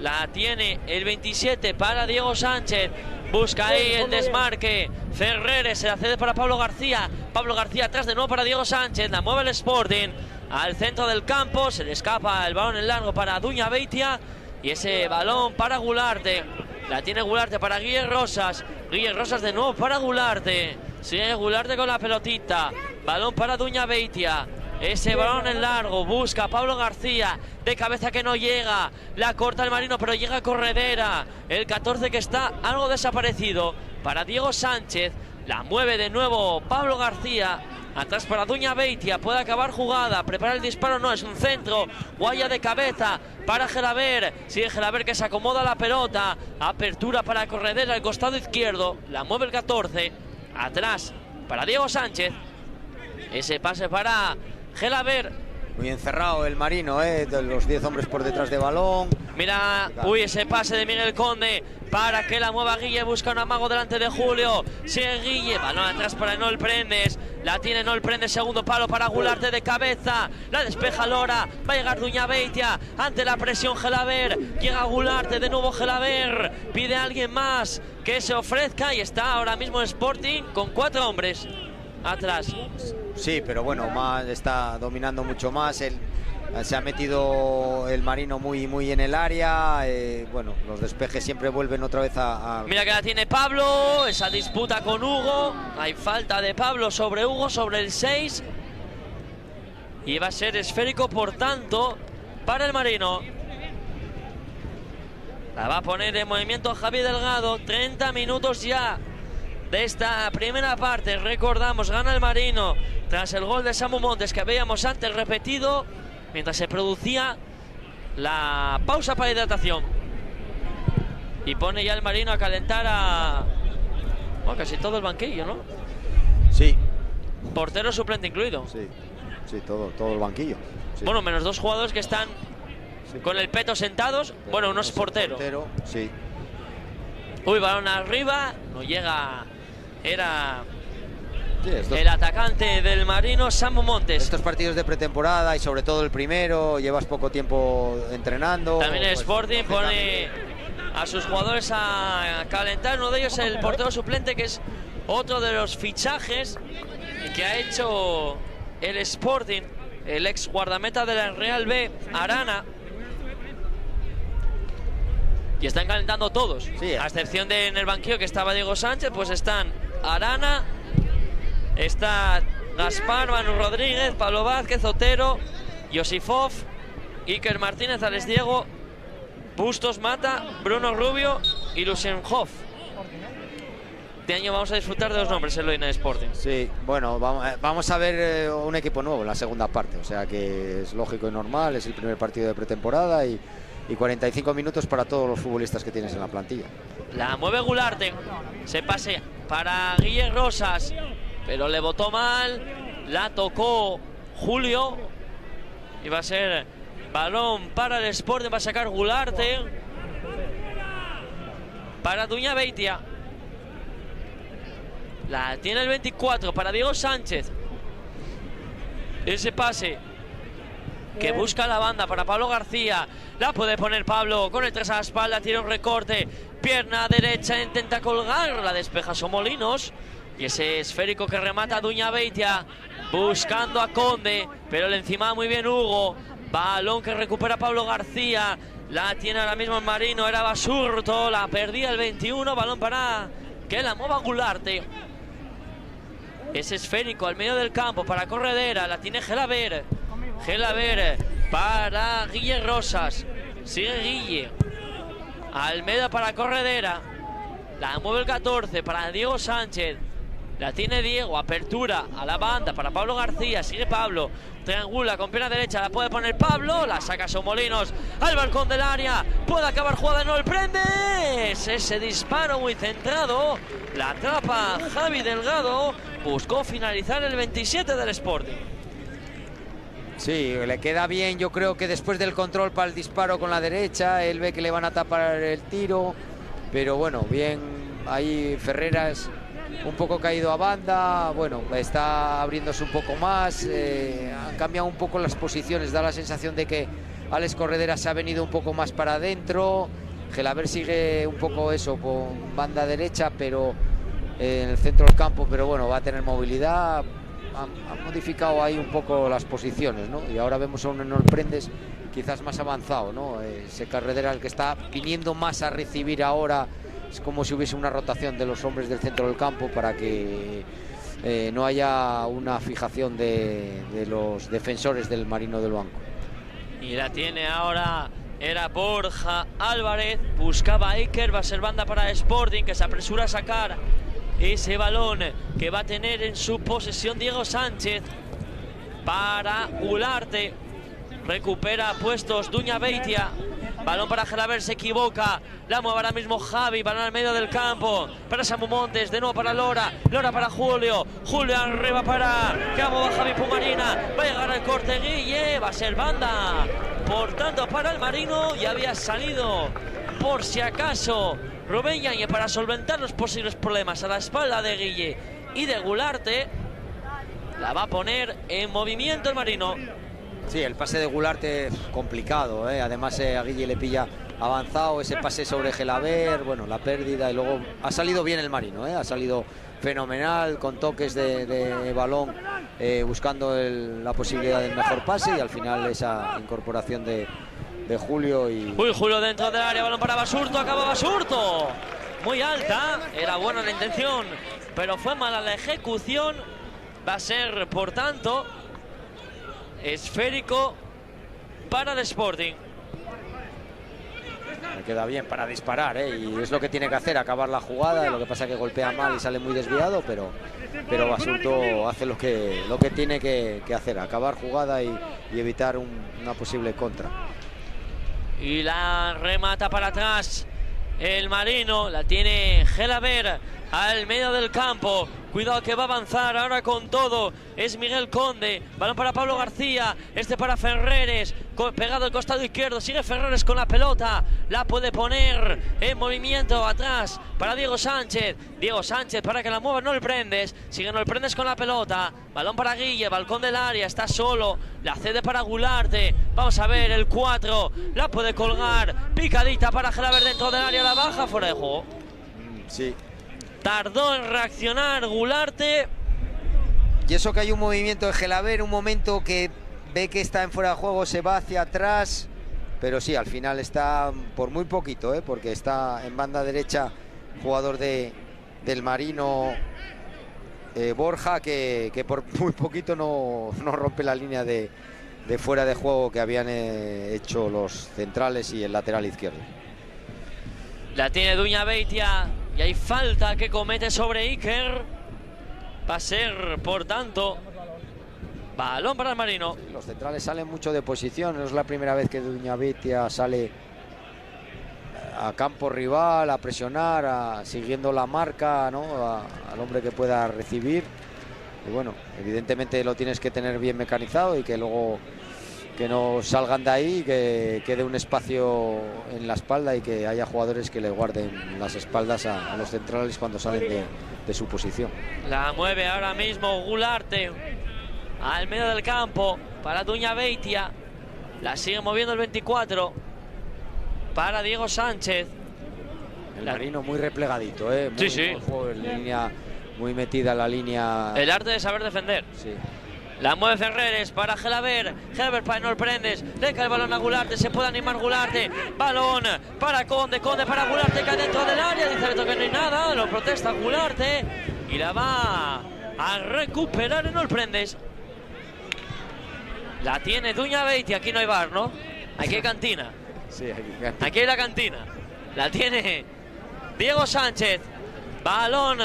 La tiene el 27 para Diego Sánchez. Busca ahí el desmarque. Ferreres se la cede para Pablo García. Pablo García atrás de nuevo para Diego Sánchez. La mueve el Sporting al centro del campo. Se le escapa el balón en largo para Duña Beitia. Y ese balón para Gularte. La tiene Gularte para Guille Rosas. Guille Rosas de nuevo para Gularte. Sigue Gularte con la pelotita. Balón para Duña Beitia. Ese balón en largo, busca a Pablo García, de cabeza que no llega, la corta el Marino, pero llega Corredera, el 14 que está algo desaparecido, para Diego Sánchez, la mueve de nuevo Pablo García, atrás para Duña Beitia, puede acabar jugada, prepara el disparo, no, es un centro, Guaya de cabeza, para Gelaber, sigue Gelaber que se acomoda la pelota, apertura para Corredera, al costado izquierdo, la mueve el 14, atrás para Diego Sánchez, ese pase para Gelaber, Muy encerrado el Marino, de los 10 hombres por detrás de balón. Mira, uy, ese pase de Miguel Conde para que la mueva Guille, busca un amago delante de Julio, sigue Guille, balón atrás para Nol Prendes, la tiene Nol Prendes, segundo palo para Gularte de cabeza, la despeja Lora, va a llegar Duñabeitia, ante la presión Gelaber, llega Gularte, de nuevo Gelaber, pide a alguien más que se ofrezca y está ahora mismo Sporting con 4 hombres atrás. Sí, pero bueno, está dominando mucho más. Se ha metido el Marino muy en el área. Bueno, los despejes siempre vuelven otra vez a... Mira que la tiene Pablo, esa disputa con Hugo. Hay falta de Pablo sobre Hugo, sobre el 6. Y va a ser esférico, por tanto, para el Marino. La va a poner en movimiento Javi Delgado. 30 minutos ya de esta primera parte. Recordamos, gana el Marino tras el gol de Samu Montes que veíamos antes repetido, mientras se producía la pausa para hidratación. Y pone ya el Marino a calentar a casi todo el banquillo, ¿no? Sí. Portero suplente incluido. Sí, todo el banquillo. Sí. Bueno, menos 2 jugadores que están con el peto sentados. Bueno, uno es portero. Sí. Uy, balón arriba, no llega. Era sí, el atacante del Marino, Samu Montes. Estos partidos de pretemporada y sobre todo el primero, llevas poco tiempo entrenando. También el Sporting pone a sus jugadores a calentar. Uno de ellos el portero suplente, que es otro de los fichajes que ha hecho el Sporting, el ex guardameta de la Real B, Arana. Y están calentando todos, sí, a excepción de en el banquillo que estaba Diego Sánchez, pues están Arana, está Gaspar, Manu Rodríguez, Pablo Vázquez, Otero, Josifov, Iker Martínez, Alex Diego, Bustos Mata, Bruno Rubio y Lusenhoff. Este año vamos a disfrutar de los nombres en Loina Sporting. Sí, bueno, vamos a ver un equipo nuevo en la segunda parte, o sea que es lógico y normal, es el primer partido de pretemporada y 45 minutos para todos los futbolistas que tienes en la plantilla. La mueve Gularte, se pase para Guille Rosas, pero le botó mal, la tocó Julio y va a ser balón para el Sporting. Va a sacar Gularte para Duñabeitia. La tiene el 24 para Diego Sánchez. Ese pase que busca la banda para Pablo García. La puede poner Pablo con el 3 a la espalda, tiene un recorte, pierna derecha, intenta colgar, la despeja Somolinos. Y ese esférico que remata Duñabeitia, buscando a Conde, pero le encima muy bien Hugo. Balón que recupera Pablo García, la tiene ahora mismo el Marino, era Basurto, la perdía el 21, balón para que la mueva Gularte. Ese esférico al medio del campo para Corredera, la tiene Gelaber para Guille Rosas, sigue Guille, Almeida para Corredera, la mueve el 14 para Diego Sánchez, la tiene Diego, apertura a la banda para Pablo García, sigue Pablo, triangula con pierna derecha, la puede poner Pablo, la saca Somolinos al balcón del área, puede acabar jugada, no el prende, ese disparo muy centrado, la atrapa Javi Delgado, buscó finalizar el 27 del Sporting. Sí, le queda bien, yo creo que después del control para el disparo con la derecha, él ve que le van a tapar el tiro, pero bueno, bien, ahí Ferreras un poco caído a banda, bueno, está abriéndose un poco más, han cambiado un poco las posiciones, da la sensación de que Alex Corredera se ha venido un poco más para adentro, Gelaber sigue un poco eso, con banda derecha, pero en el centro del campo, pero bueno, va a tener movilidad. Han modificado ahí un poco las posiciones, ¿no? Y ahora vemos a un Nol Prendes quizás más avanzado, ¿no? Ese Carredera, el que está viniendo más a recibir ahora, es como si hubiese una rotación de los hombres del centro del campo para que no haya una fijación de los defensores del Marino del banco. Y la tiene ahora, era Borja Álvarez, buscaba a Iker, va a ser banda para Sporting, que se apresura a sacar ese balón que va a tener en su posesión Diego Sánchez para Gularte. Recupera puestos Duñabeitia, Balón para Gelaber, se equivoca. La mueve ahora mismo Javi, balón al medio del campo. Para Samu Montes, de nuevo para Lora. Lora para Julio. Julio arriba para que mueva Javi Pumarina. Va a llegar el corte Guille, va a ser banda. Por tanto, para el Marino, ya había salido por si acaso Rubén Yáñez para solventar los posibles problemas a la espalda de Guille y de Gularte. La va a poner en movimiento el Marino. Sí, el pase de Gularte complicado, ¿eh? Además a Guille le pilla avanzado, ese pase sobre Gelaber, bueno, la pérdida, y luego ha salido bien el Marino, ¿eh? Ha salido fenomenal, con toques de balón, buscando la posibilidad del mejor pase, y al final esa incorporación de Julio. Uy, Julio dentro del área, balón para Basurto, acaba Basurto. Muy alta, era buena la intención, pero fue mala la ejecución. Va a ser, por tanto, esférico para el Sporting. Me queda bien para disparar, y es lo que tiene que hacer, acabar la jugada. Lo que pasa es que golpea mal y sale muy desviado, pero Basurto hace lo que tiene que hacer, acabar jugada y evitar una posible contra. Y la remata para atrás el Marino, la tiene Gelaber al medio del campo. Cuidado que va a avanzar ahora con todo. Es Miguel Conde. Balón para Pablo García. Este para Ferreres. Pegado al costado izquierdo. Sigue Ferreres con la pelota. La puede poner en movimiento atrás para Diego Sánchez. Diego Sánchez para que la mueva No el Prendes. Sigue No el Prendes con la pelota. Balón para Guille. Balcón del área. Está solo. La cede para Gularte. Vamos a ver el 4. La puede colgar. Picadita para Gelaber dentro del área. La baja fuera de juego. Sí. Tardó en reaccionar Gularte. Y eso que hay un movimiento de Gelaber, un momento que ve que está en fuera de juego, se va hacia atrás. Pero sí, al final está por muy poquito, porque está en banda derecha jugador del Marino, Borja, que por muy poquito no rompe la línea de fuera de juego que habían hecho los centrales y el lateral izquierdo. La tiene Duña Beitia. Y hay falta que comete sobre Iker. Va a ser, por tanto, balón para el Marino. Sí, los centrales salen mucho de posición. No es la primera vez que Duña Beitia sale a campo rival, a presionar, siguiendo la marca, ¿no? Al hombre que pueda recibir. Y bueno, evidentemente lo tienes que tener bien mecanizado y que luego que no salgan de ahí, que quede un espacio en la espalda y que haya jugadores que le guarden las espaldas a los centrales cuando salen de su posición. La mueve ahora mismo Gularte al medio del campo para Duña Beitia. La sigue moviendo el 24 para Diego Sánchez. El Marino muy replegadito, muy, sí. Muy juego en línea, muy metida en la línea. El arte de saber defender. Sí. La mueve Ferreres para Gelaber. Gelaber para No el Prendes. Le cae el balón a Gularte. Se puede animar Gularte. Balón para Conde. Conde para Gularte. Cae dentro del área. Dice Beto que no hay nada. Lo protesta Gularte. Y la va a recuperar en No el Prendes. La tiene Duña Beitia. Aquí no hay bar, ¿no? Aquí hay cantina. Sí, aquí. Aquí hay la cantina. La tiene Diego Sánchez. Balón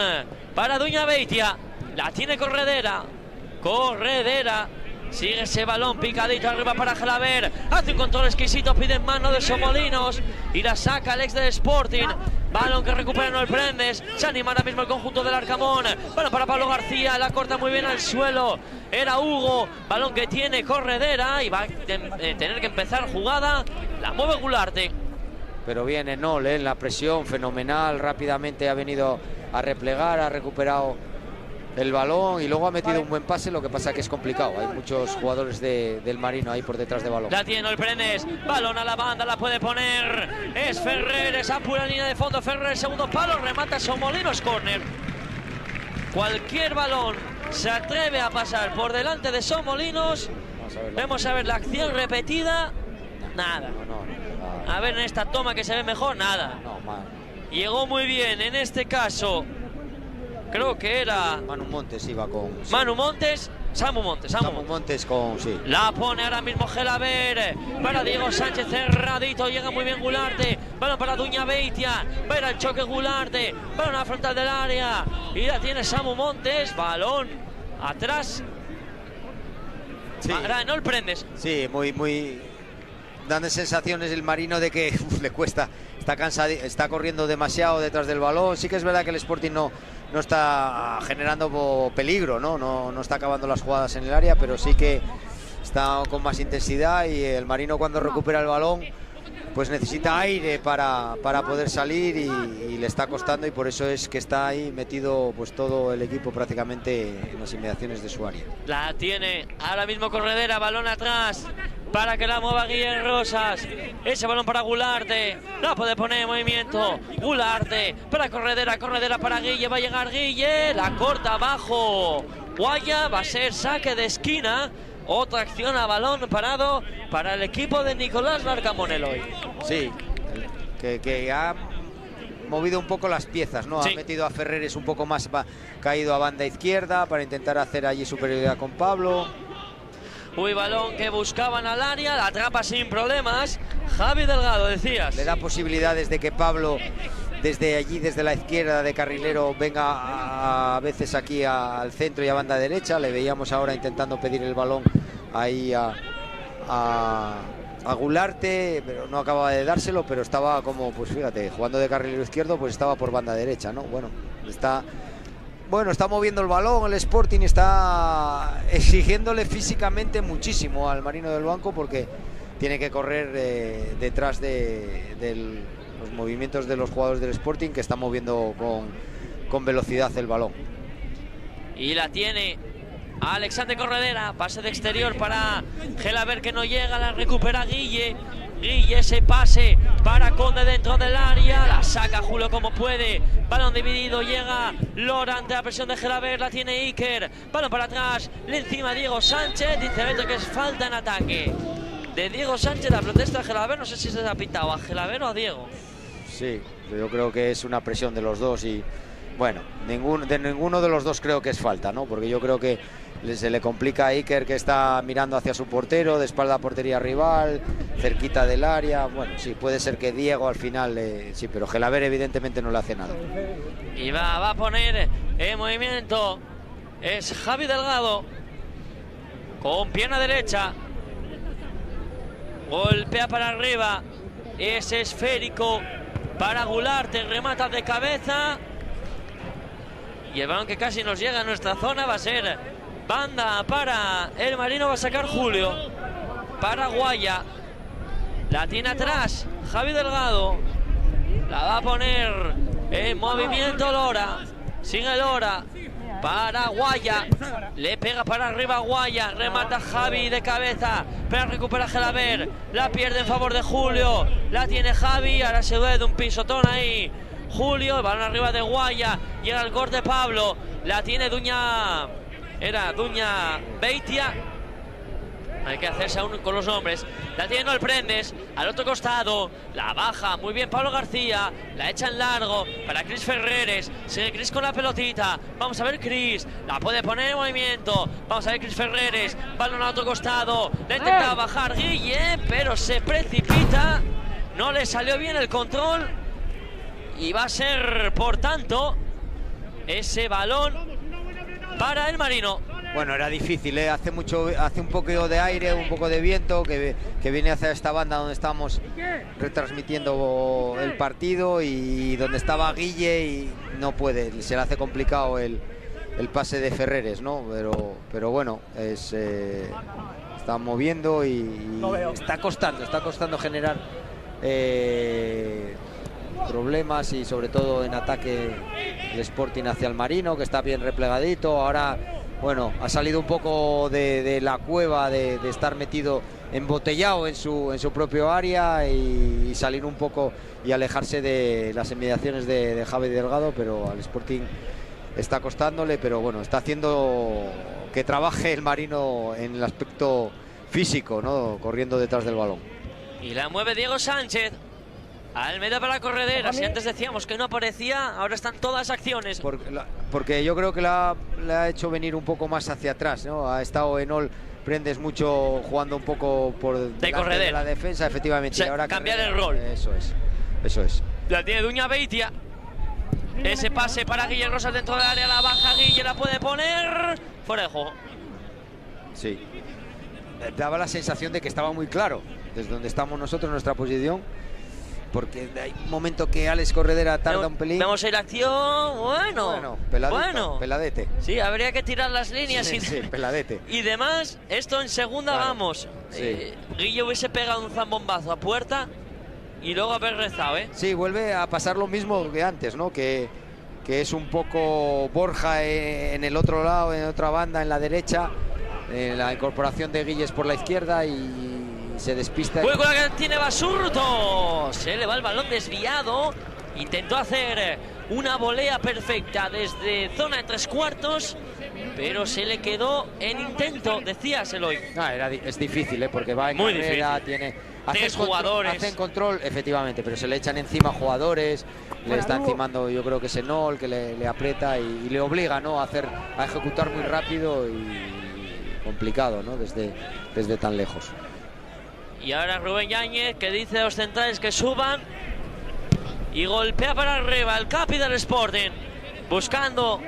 para Duña Beitia. La tiene Corredera. Corredera, sigue ese balón picadito arriba para Gelaber, hace un control exquisito, pide en mano de Somolinos y la saca el ex del Sporting. Balón que recupera No el Prendes, se anima ahora mismo el conjunto del Arcamón. Balón para Pablo García, la corta muy bien al suelo, era Hugo. Balón que tiene Corredera y va a tener que empezar jugada, la mueve Gularte. Pero viene Nol, en la presión fenomenal, rápidamente ha venido a replegar, ha recuperado el balón y luego ha metido un buen pase. Lo que pasa que es complicado, hay muchos jugadores del Marino ahí por detrás de balón. La tiene el Prendes, balón a la banda, la puede poner, es Ferreres, a pura línea de fondo, Ferreres, segundo palo, remata Somolinos, córner. Cualquier balón se atreve a pasar por delante de Somolinos. Vamos a ver la acción repetida, nada. A ver en esta toma que se ve mejor, nada. Llegó muy bien en este caso. Creo que era Manu Montes, iba con... Sí. Manu Montes, Samu Montes con... Sí. La pone ahora mismo Gelaber para Diego Sánchez, cerradito, llega muy bien Gularte. Balón para Duña Beitia, va a ir al choque Gularte, balón a la frontal del área y la tiene Samu Montes, balón atrás. Sí. No el Prendes. Sí, muy dando sensaciones el Marino de que le cuesta, está cansado, está corriendo demasiado detrás del balón. Sí que es verdad que el Sporting no está generando peligro, no está acabando las jugadas en el área, pero sí que está con más intensidad, y el Marino, cuando recupera el balón, pues necesita aire para poder salir, y le está costando, y por eso es que está ahí metido pues todo el equipo prácticamente en las inmediaciones de su área. La tiene ahora mismo Corredera, balón atrás para que la mueva Guille Rosas. Ese balón para Gularte, la puede poner en movimiento. Gularte para Corredera, Corredera para Guille, va a llegar Guille, la corta abajo Guaya, va a ser saque de esquina. Otra acción a balón parado para el equipo de Nicolás Larcamonel hoy. Sí, que ha movido un poco las piezas, ¿no? Sí. Ha metido a Ferreres un poco más caído a banda izquierda para intentar hacer allí superioridad con Pablo. Uy, balón que buscaban al área, la atrapa sin problemas. Javi Delgado, decías. Le da posibilidades de que Pablo, desde allí, desde la izquierda de carrilero, venga a veces aquí al centro y a banda derecha. Le veíamos ahora intentando pedir el balón ahí a Gularte, pero no acababa de dárselo, pero estaba como, pues fíjate, jugando de carrilero izquierdo, pues estaba por banda derecha, ¿no? Está moviendo el balón, el Sporting está exigiéndole físicamente muchísimo al Marino del Banco, porque tiene que correr detrás de los movimientos de los jugadores del Sporting, que están moviendo con velocidad el balón. Y la tiene Alexander Corredera, pase de exterior para Gelaber, que no llega, la recupera Guille. Guille, ese pase para Conde dentro del área, la saca Julio como puede, balón dividido, llega Lora ante la presión de Gelaber, la tiene Iker, balón para atrás, le encima Diego Sánchez, dice Beto que es falta en ataque de Diego Sánchez. La protesta de Gelaber, no sé si se le ha pitado a Gelaber o a Diego. Sí, yo creo que es una presión de los dos, y bueno, de ninguno de los dos creo que es falta, ¿no? Porque yo creo que se le complica a Iker, que está mirando hacia su portero, de espalda a portería rival, cerquita del área. Bueno, sí, puede ser que Diego al final, sí, pero Gelaber evidentemente no le hace nada. Y va a poner en movimiento, es Javi Delgado, con pierna derecha, golpea para arriba, es esférico para Gularte, remata de cabeza, y el balón que casi nos llega a nuestra zona va a ser banda para el Marino. Va a sacar Julio para Guaya, la tiene atrás Javi Delgado, la va a poner en movimiento Lora, sigue Lora para Guaya, le pega para arriba Guaya, remata Javi de cabeza, pero recupera Gelaber, la pierde en favor de Julio, la tiene Javi, ahora se duele de un pisotón ahí Julio, el balón arriba de Guaya, llega el corte Pablo, la tiene Duña Beitia. Hay que hacerse aún con los nombres. La tiene el Prendes al otro costado, la baja muy bien Pablo García, la echa en largo para Cris Ferreres, sigue Cris con la pelotita, vamos a ver Cris, la puede poner en movimiento, vamos a ver Cris Ferreres, balón al otro costado, le intenta bajar Guille, pero se precipita, no le salió bien el control, y va a ser, por tanto, ese balón para el Marino. Bueno, era difícil, ¿eh? Hace un poco de aire, un poco de viento que viene hacia esta banda donde estamos retransmitiendo el partido, y donde estaba Guille, y no puede, se le hace complicado el pase de Ferreres, ¿no? Pero bueno, está moviendo y está costando generar problemas, y sobre todo en ataque el Sporting hacia el Marino, que está bien replegadito. Ahora, bueno, ha salido un poco de la cueva de estar metido, embotellado en su propio área, y salir un poco y alejarse de las inmediaciones de Javi Delgado, pero al Sporting está costándole, pero bueno, está haciendo que trabaje el Marino en el aspecto físico, ¿no? Corriendo detrás del balón. Y la mueve Diego Sánchez. Almeida para Corredera, si antes decíamos que no aparecía, ahora están todas acciones. Porque yo creo que le ha hecho venir un poco más hacia atrás, ¿no? Ha estado Enol Prendes mucho, jugando un poco por de la defensa, efectivamente. O sea, y ahora cambiar el rol. Eso es. La tiene Duña Beitia. Ese pase para Guille Rosas dentro del área, la baja Guille, la puede poner fuera de juego. Sí. daba la sensación de que estaba muy claro desde donde estamos nosotros, nuestra posición, porque hay un momento que Alex Corredera tarda un pelín. Vamos a ir a acción, bueno, peladete. Sí, habría que tirar las líneas sí, peladete. Y demás, esto en segunda, claro, vamos. Sí. Guille hubiese pegado un zambombazo a puerta y luego haber rezado, ¿eh? Sí, vuelve a pasar lo mismo que antes, ¿no? Que es un poco Borja en el otro lado, en otra banda, en la derecha. La incorporación de Guilles por la izquierda y se despista. Juego la que tiene Basurto. Se le va el balón desviado. Intentó hacer una volea perfecta desde zona de 3/4, pero se le quedó en intento, decías, Eloy. Es difícil, porque va en muy carrera, difícil. Hace jugadores. Hacen control, efectivamente, pero se le echan encima jugadores, le está encimando, yo creo que Senol, que le aprieta y le obliga, ¿no?, a ejecutar muy rápido y complicado, ¿no?, desde tan lejos. Y ahora Rubén Yáñez, que dice a los centrales que suban y golpea para arriba el Capi del Sporting, buscando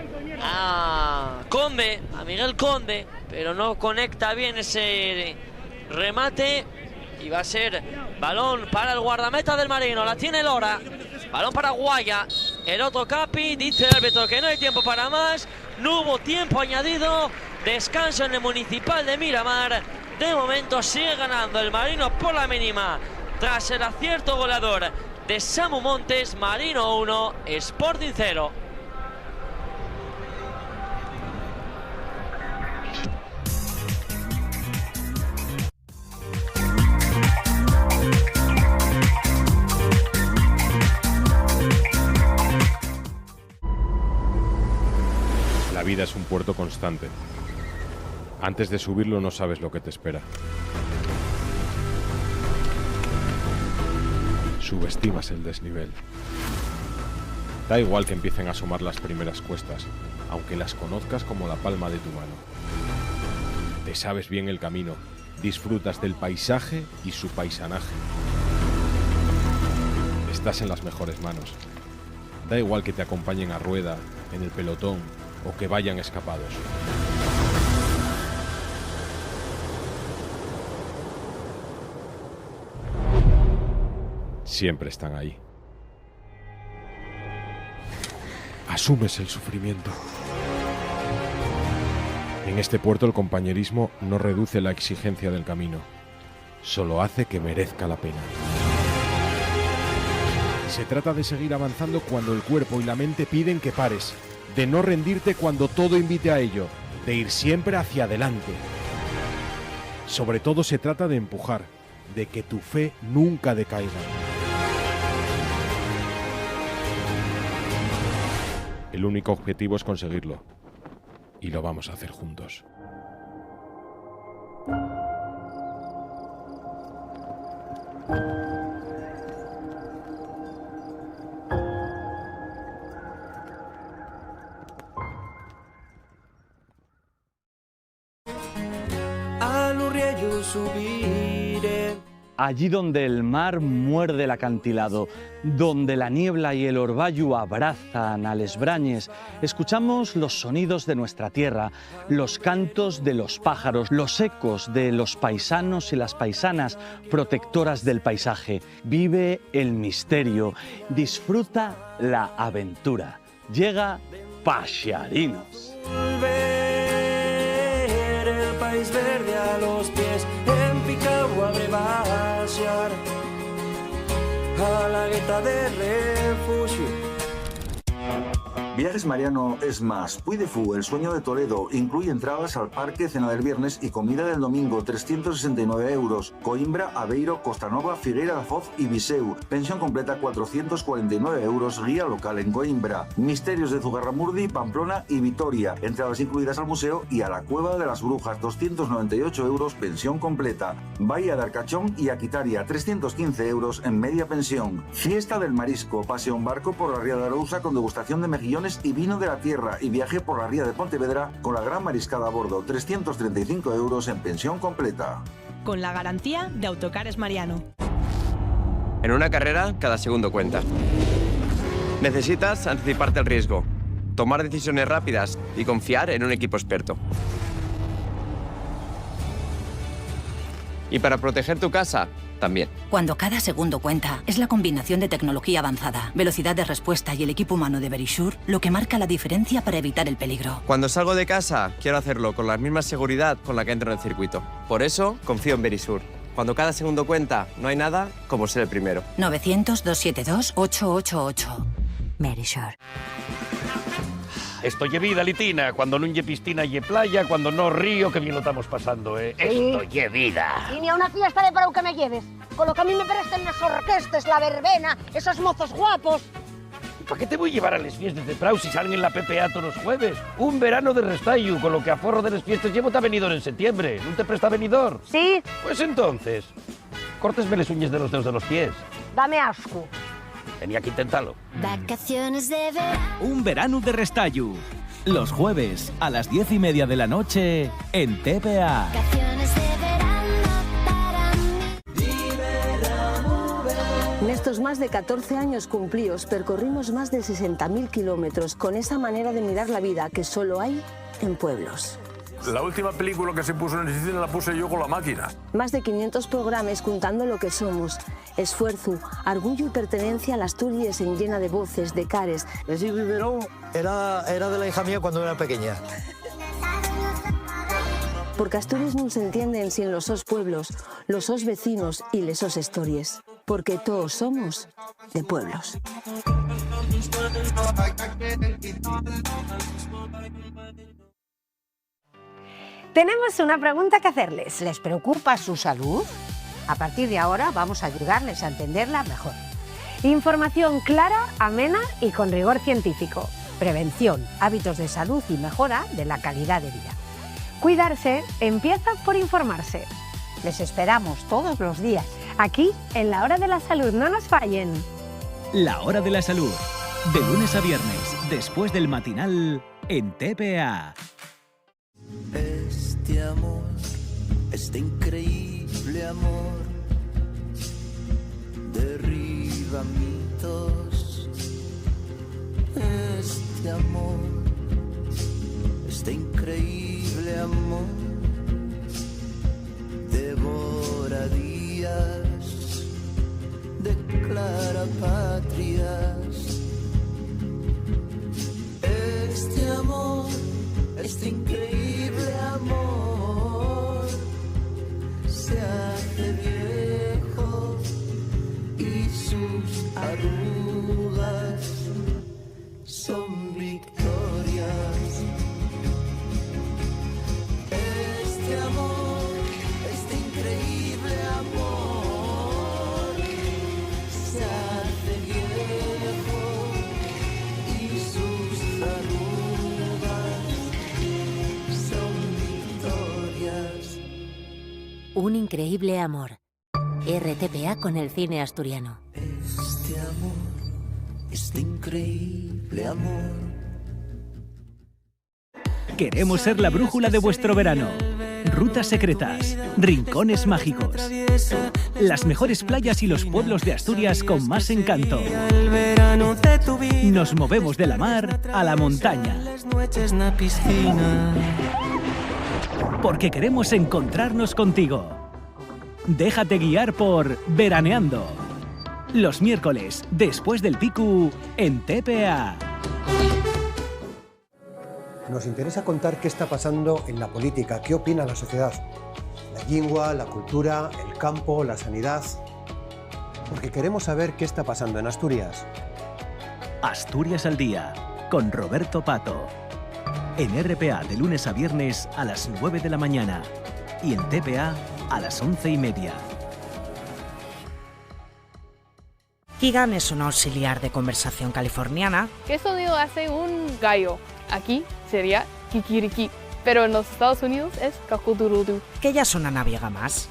a Conde, a Miguel Conde, pero no conecta bien ese remate. Y va a ser balón para el guardameta del Marino. La tiene Lora. Balón para Guaya. El otro Capi. Dice el árbitro que no hay tiempo para más. No hubo tiempo añadido. Descanso en el Municipal de Miramar. De momento sigue ganando el Marino por la mínima. Tras el acierto goleador de Samu Montes. Marino 1, Sporting 0. La vida es un puerto constante. Antes de subirlo no sabes lo que te espera. Subestimas el desnivel. Da igual que empiecen a asomar las primeras cuestas, aunque las conozcas como la palma de tu mano. Te sabes bien el camino, disfrutas del paisaje y su paisanaje. Estás en las mejores manos. Da igual que te acompañen a rueda, en el pelotón o que vayan escapados. Siempre están ahí. Asumes el sufrimiento. En este puerto el compañerismo no reduce la exigencia del camino, solo hace que merezca la pena. Se trata de seguir avanzando cuando el cuerpo y la mente piden que pares, de no rendirte cuando todo invite a ello, de ir siempre hacia adelante. Sobre todo se trata de empujar, de que tu fe nunca decaiga. El único objetivo es conseguirlo, y lo vamos a hacer juntos. Allí donde el mar muerde el acantilado, donde la niebla y el orvallo abrazan a les brañes, escuchamos los sonidos de nuestra tierra, los cantos de los pájaros, los ecos de los paisanos y las paisanas protectoras del paisaje. Vive el misterio, disfruta la aventura. Llega Paxarinos. El país verde a los pies, en Picahua brebasear a la gueta de refugio. Viajes Mariano es más. Puy de Fou, el sueño de Toledo, incluye entradas al parque, cena del viernes y comida del domingo, 369 euros. Coimbra, Aveiro, Costanova, Figueira da Foz y Viseu. Pensión completa, 449 euros, guía local en Coimbra. Misterios de Zugarramurdi, Pamplona y Vitoria. Entradas incluidas al museo y a la Cueva de las Brujas, 298 euros, pensión completa. Bahía de Arcachón y Aquitaria, 315 euros en media pensión. Fiesta del Marisco, paseo en barco por la Ría de Arousa con degustación de mejillones y vino de la tierra y viaje por la Ría de Pontevedra con la gran mariscada a bordo, 335 euros en pensión completa. Con la garantía de Autocares Mariano. En una carrera, cada segundo cuenta. Necesitas anticiparte al riesgo, tomar decisiones rápidas y confiar en un equipo experto. Y para proteger tu casa, también. Cuando cada segundo cuenta, es la combinación de tecnología avanzada, velocidad de respuesta y el equipo humano de Verisure lo que marca la diferencia para evitar el peligro. Cuando salgo de casa, quiero hacerlo con la misma seguridad con la que entro en el circuito. Por eso, confío en Verisure. Cuando cada segundo cuenta, no hay nada como ser el primero. 900-272-888. Verisure. Esto lle vida, Litina. Cuando no lle piscina lle playa, cuando no río, que bien lo estamos pasando, ¿eh? Esto lle vida. Y ni a una fiesta de Prau que me lleves. Con lo que a mí me presten las orquestas, la verbena, esos mozos guapos. ¿Para qué te voy a llevar a las fiestas de Prau si salen en la PPA todos los jueves? Un verano de Restallo, con lo que a forro de las fiestas llevo ta venidor en septiembre. ¿No te presta venidor? Sí. Pues entonces, córtesme las uñas de los dedos de los pies. Dame asco. Tenía que intentarlo. Vacaciones de verano. Un verano de Restallo. Los jueves a las 10:30 de la noche en TPA. Vacaciones de verano para mí. En estos más de 14 años cumplidos percorrimos más de 60.000 kilómetros con esa manera de mirar la vida que solo hay en pueblos. La última película que se puso en el cine la puse yo con la máquina. Más de 500 programas contando lo que somos. Esfuerzo, orgullo y pertenencia a las Asturias en llena de voces, de cares. Ese biberón era de la hija mía cuando era pequeña. Porque Asturias no se entienden sin los sos pueblos, los sos vecinos y les sos historias. Porque todos somos de pueblos. Tenemos una pregunta que hacerles. ¿Les preocupa su salud? A partir de ahora vamos a ayudarles a entenderla mejor. Información clara, amena y con rigor científico. Prevención, hábitos de salud y mejora de la calidad de vida. Cuidarse empieza por informarse. Les esperamos todos los días, aquí en La Hora de la Salud. No nos fallen. La Hora de la Salud, de lunes a viernes, después del matinal, en TPA. Este amor, este increíble amor, derriba mitos. Este amor, este increíble amor, devora días, declara patrias. Este amor, este increíble amor, se hace viejo y sus arrugas son victorias. Este amor, este increíble amor, se hace viejo y sus arrugas son victorias. Un increíble amor. RTPA con el cine asturiano. Este amor, este increíble amor. Queremos ser la brújula de vuestro verano. Rutas secretas, rincones mágicos, las mejores playas y los pueblos de Asturias con más encanto. Nos movemos de la mar a la montaña. Porque queremos encontrarnos contigo. Déjate guiar por Veraneando. Los miércoles, después del Picu, en TPA. Nos interesa contar qué está pasando en la política, qué opina la sociedad. La lengua, la cultura, el campo, la sanidad. Porque queremos saber qué está pasando en Asturias. Asturias al día, con Roberto Pato. En RPA de lunes a viernes a las 9 de la mañana. Y en TPA a las 11:30. Keegan es un auxiliar de conversación californiana. ¿Qué sonido hace un gallo? Aquí sería kikiriki, pero en los Estados Unidos es kakuturudu. Que ella es una naviega más.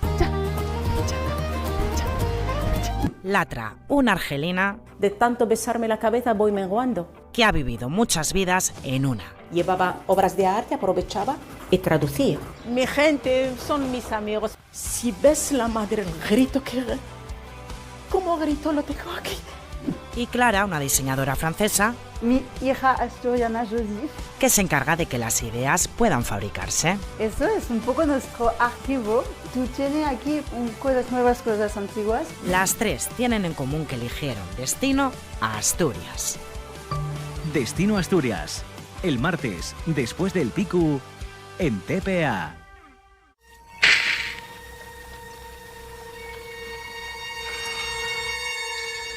Latra, una argelina. De tanto besarme la cabeza voy menguando. Que ha vivido muchas vidas en una. Llevaba obras de arte, aprovechaba y traducía. Mi gente son mis amigos. Si ves la madre, el grito que... ¿Cómo grito? Lo tengo aquí. Y Clara, una diseñadora francesa, Mi hija asturiana Joseph. que se encarga de que las ideas puedan fabricarse. Eso es un poco nuestro archivo. Tú tienes aquí cosas nuevas, cosas antiguas. Las tres tienen en común que eligieron destino a Asturias. Destino Asturias. El martes, después del Picu, en TPA.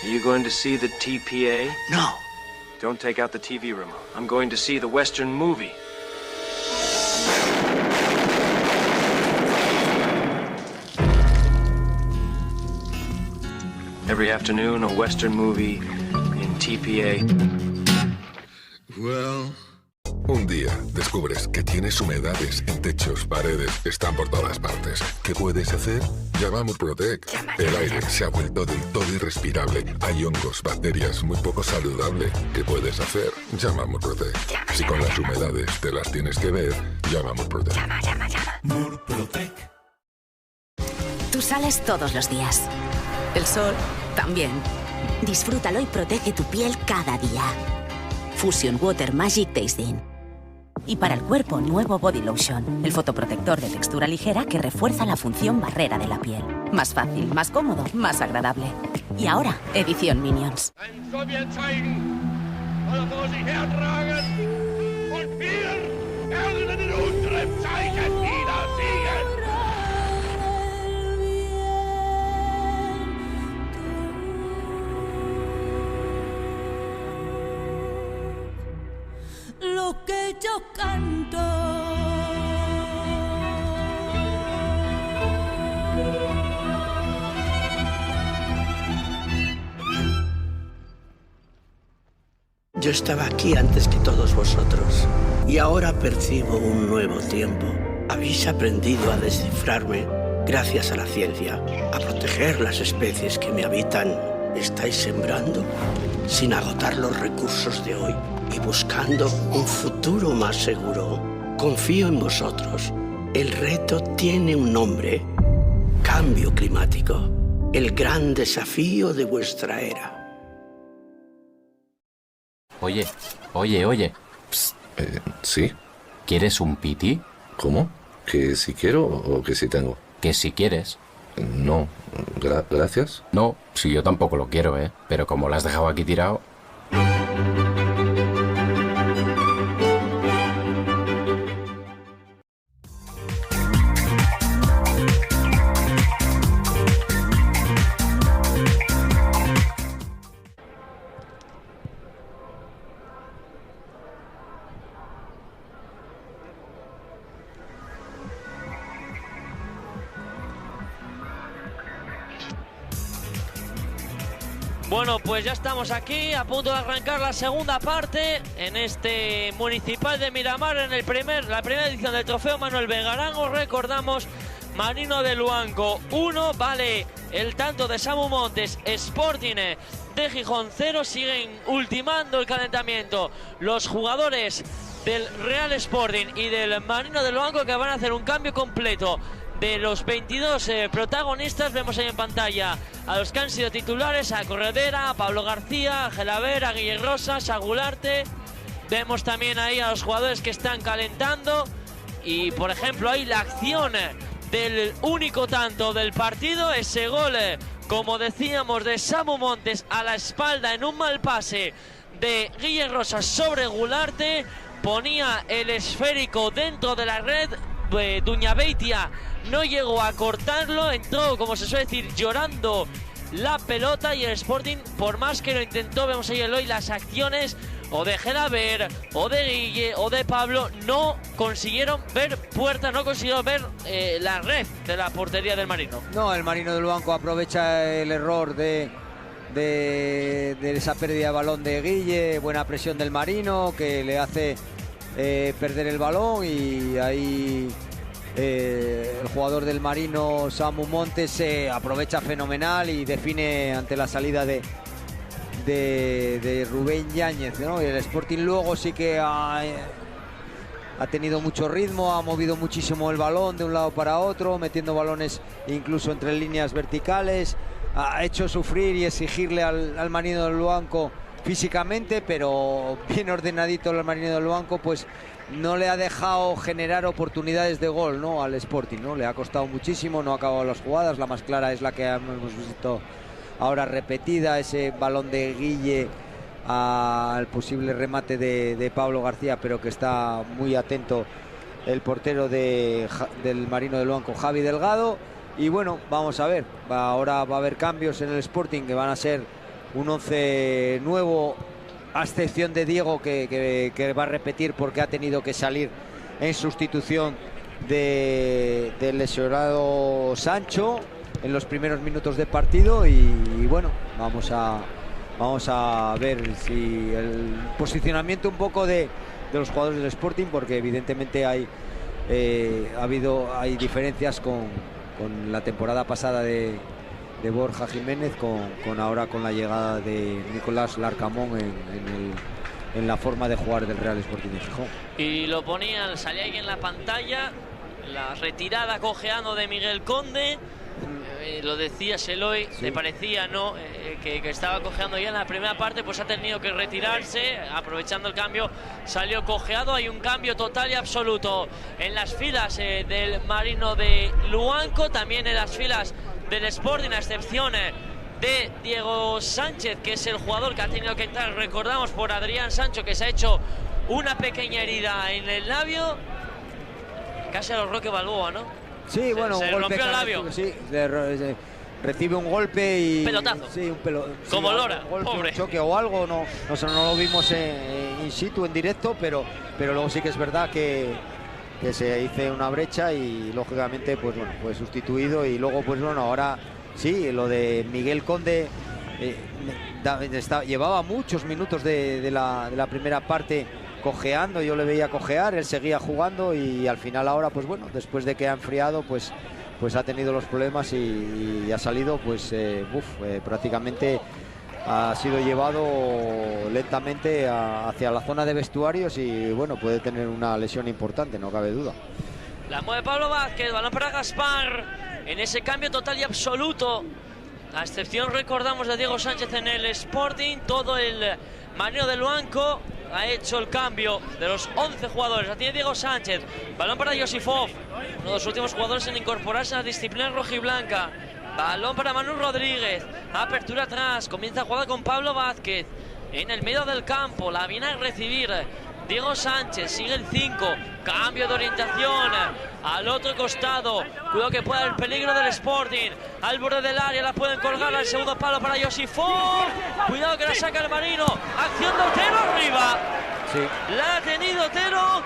Are you going to see the TPA? No. Don't take out the TV remote. I'm going to see the Western movie. Every afternoon, a Western movie in TPA. Well. Un día descubres que tienes humedades en techos, paredes, están por todas partes. ¿Qué puedes hacer? Llama a Murprotec. El aire se ha vuelto del todo irrespirable. Hay hongos, bacterias, muy poco saludable. ¿Qué puedes hacer? Llama a Murprotec. Si con las humedades te las tienes que ver, llama a Murprotec. Llama. Murprotec. Tú sales todos los días. El sol también. Disfrútalo y protege tu piel cada día. Fusion Water Magic Tasting. Y para el cuerpo, nuevo Body Lotion, el fotoprotector de textura ligera que refuerza la función barrera de la piel. Más fácil, más cómodo, más agradable. Y ahora, edición Minions. Lo que yo canto. Yo estaba aquí antes que todos vosotros y ahora percibo un nuevo tiempo. Habéis aprendido a descifrarme gracias a la ciencia, a proteger las especies que me habitan. Estáis sembrando sin agotar los recursos de hoy y buscando un futuro más seguro. Confío en vosotros. El reto tiene un nombre: cambio climático, el gran desafío de vuestra era. Oye. Psst, ¿sí? ¿Quieres un piti? ¿Cómo? ¿Que si quiero o que si tengo? Que si quieres. No, gracias. No, si yo tampoco lo quiero, ¿eh? Pero como lo has dejado aquí tirado... Bueno, pues ya estamos aquí a punto de arrancar la segunda parte en este Municipal de Miramar, en la primera edición del Trofeo Manuel Vengarán. Os recordamos, Marino de Luanco 1, vale el tanto de Samu Montes. Sporting de Gijón 0, siguen ultimando el calentamiento los jugadores del Real Sporting y del Marino de Luanco, que van a hacer un cambio completo de los 22 protagonistas. Vemos ahí en pantalla a los que han sido titulares: a Corredera, a Pablo García, a Gelaber, a Guille Rosas, a Gularte. Vemos también ahí a los jugadores que están calentando. Y por ejemplo ahí la acción del único tanto del partido, ese gol, como decíamos, de Samu Montes a la espalda en un mal pase de Guille Rosas sobre Gularte. Ponía el esférico dentro de la red. Duñabeitia no llegó a cortarlo, entró, como se suele decir, llorando la pelota, y el Sporting, por más que lo intentó, vemos ahí hoy las acciones o de Gelaber, o de Guille, o de Pablo, no consiguieron ver puertas, no consiguieron ver la red de la portería del Marino. No, el Marino del Luanco aprovecha el error de esa pérdida de balón de Guille, buena presión del Marino que le hace perder el balón, y ahí el jugador del Marino, Samu Montes, se aprovecha fenomenal y define ante la salida de Rubén Yáñez, ¿no? Y el Sporting luego sí que ha tenido mucho ritmo, ha movido muchísimo el balón de un lado para otro, metiendo balones incluso entre líneas verticales. ha hecho sufrir y exigirle al Marino del Luanco físicamente, pero bien ordenadito el Marino del Luanco, pues no le ha dejado generar oportunidades de gol, ¿no?, al Sporting, ¿no? Le ha costado muchísimo, no ha acabado las jugadas. La más clara es la que hemos visto ahora repetida, ese balón de Guille al posible remate de Pablo García, pero que está muy atento el portero del Marino del Luanco, Javi Delgado. Y bueno, vamos a ver, ahora va a haber cambios en el Sporting, que van a ser un 11 nuevo, a excepción de Diego, que va a repetir porque ha tenido que salir en sustitución del lesionado Sancho en los primeros minutos de partido. Y bueno, vamos a ver si el posicionamiento un poco de los jugadores del Sporting, porque evidentemente hay diferencias con la temporada pasada de Borja Jiménez, con ahora con la llegada de Nicolás Larcamón en la forma de jugar del Real Sporting de Gijón. Y lo ponían, salía ahí en la pantalla, la retirada cojeando de Miguel Conde. Lo decía Seloy, sí. Le parecía, ¿no?, que estaba cojeando ya en la primera parte, pues ha tenido que retirarse, aprovechando el cambio, salió cojeado. Hay un cambio total y absoluto en las filas del Marino de Luanco, también en las filas del Sporting, a excepción de Diego Sánchez, que es el jugador que ha tenido que entrar, recordamos, por Adrián Sancho, que se ha hecho una pequeña herida en el labio, casi a los Roque Balboa, ¿no? Sí, bueno, se un golpe rompió el labio. Sí, recibe un golpe y... Pelotazo. Sí, como Lora, un golpe, pobre. Un choque o algo, no lo vimos in situ, en directo, pero luego sí que es verdad que se hizo una brecha y lógicamente pues bueno, fue sustituido. Y luego pues bueno, ahora sí, lo de Miguel Conde llevaba muchos minutos de la primera parte cojeando, yo le veía cojear, él seguía jugando y al final ahora pues bueno, después de que ha enfriado pues ha tenido los problemas y ha salido pues prácticamente ha sido llevado lentamente hacia la zona de vestuarios y bueno, puede tener una lesión importante, no cabe duda. La mueve Pablo Vázquez, balón para Gaspar, en ese cambio total y absoluto, a excepción, recordamos, de Diego Sánchez en el Sporting. Todo el Marino del Luanco ha hecho el cambio de los 11 jugadores. La tiene Diego Sánchez, balón para Josifov, uno de los últimos jugadores en incorporarse a la disciplina rojiblanca. Balón para Manu Rodríguez, apertura atrás, comienza a jugar con Pablo Vázquez en el medio del campo, la viene a recibir Diego Sánchez, sigue el 5, cambio de orientación al otro costado, cuidado que puede haber peligro del Sporting, al borde del área, la pueden colgar al segundo palo para Josifov, cuidado que la saca el Marino, acción de Otero arriba, sí. La ha tenido Otero,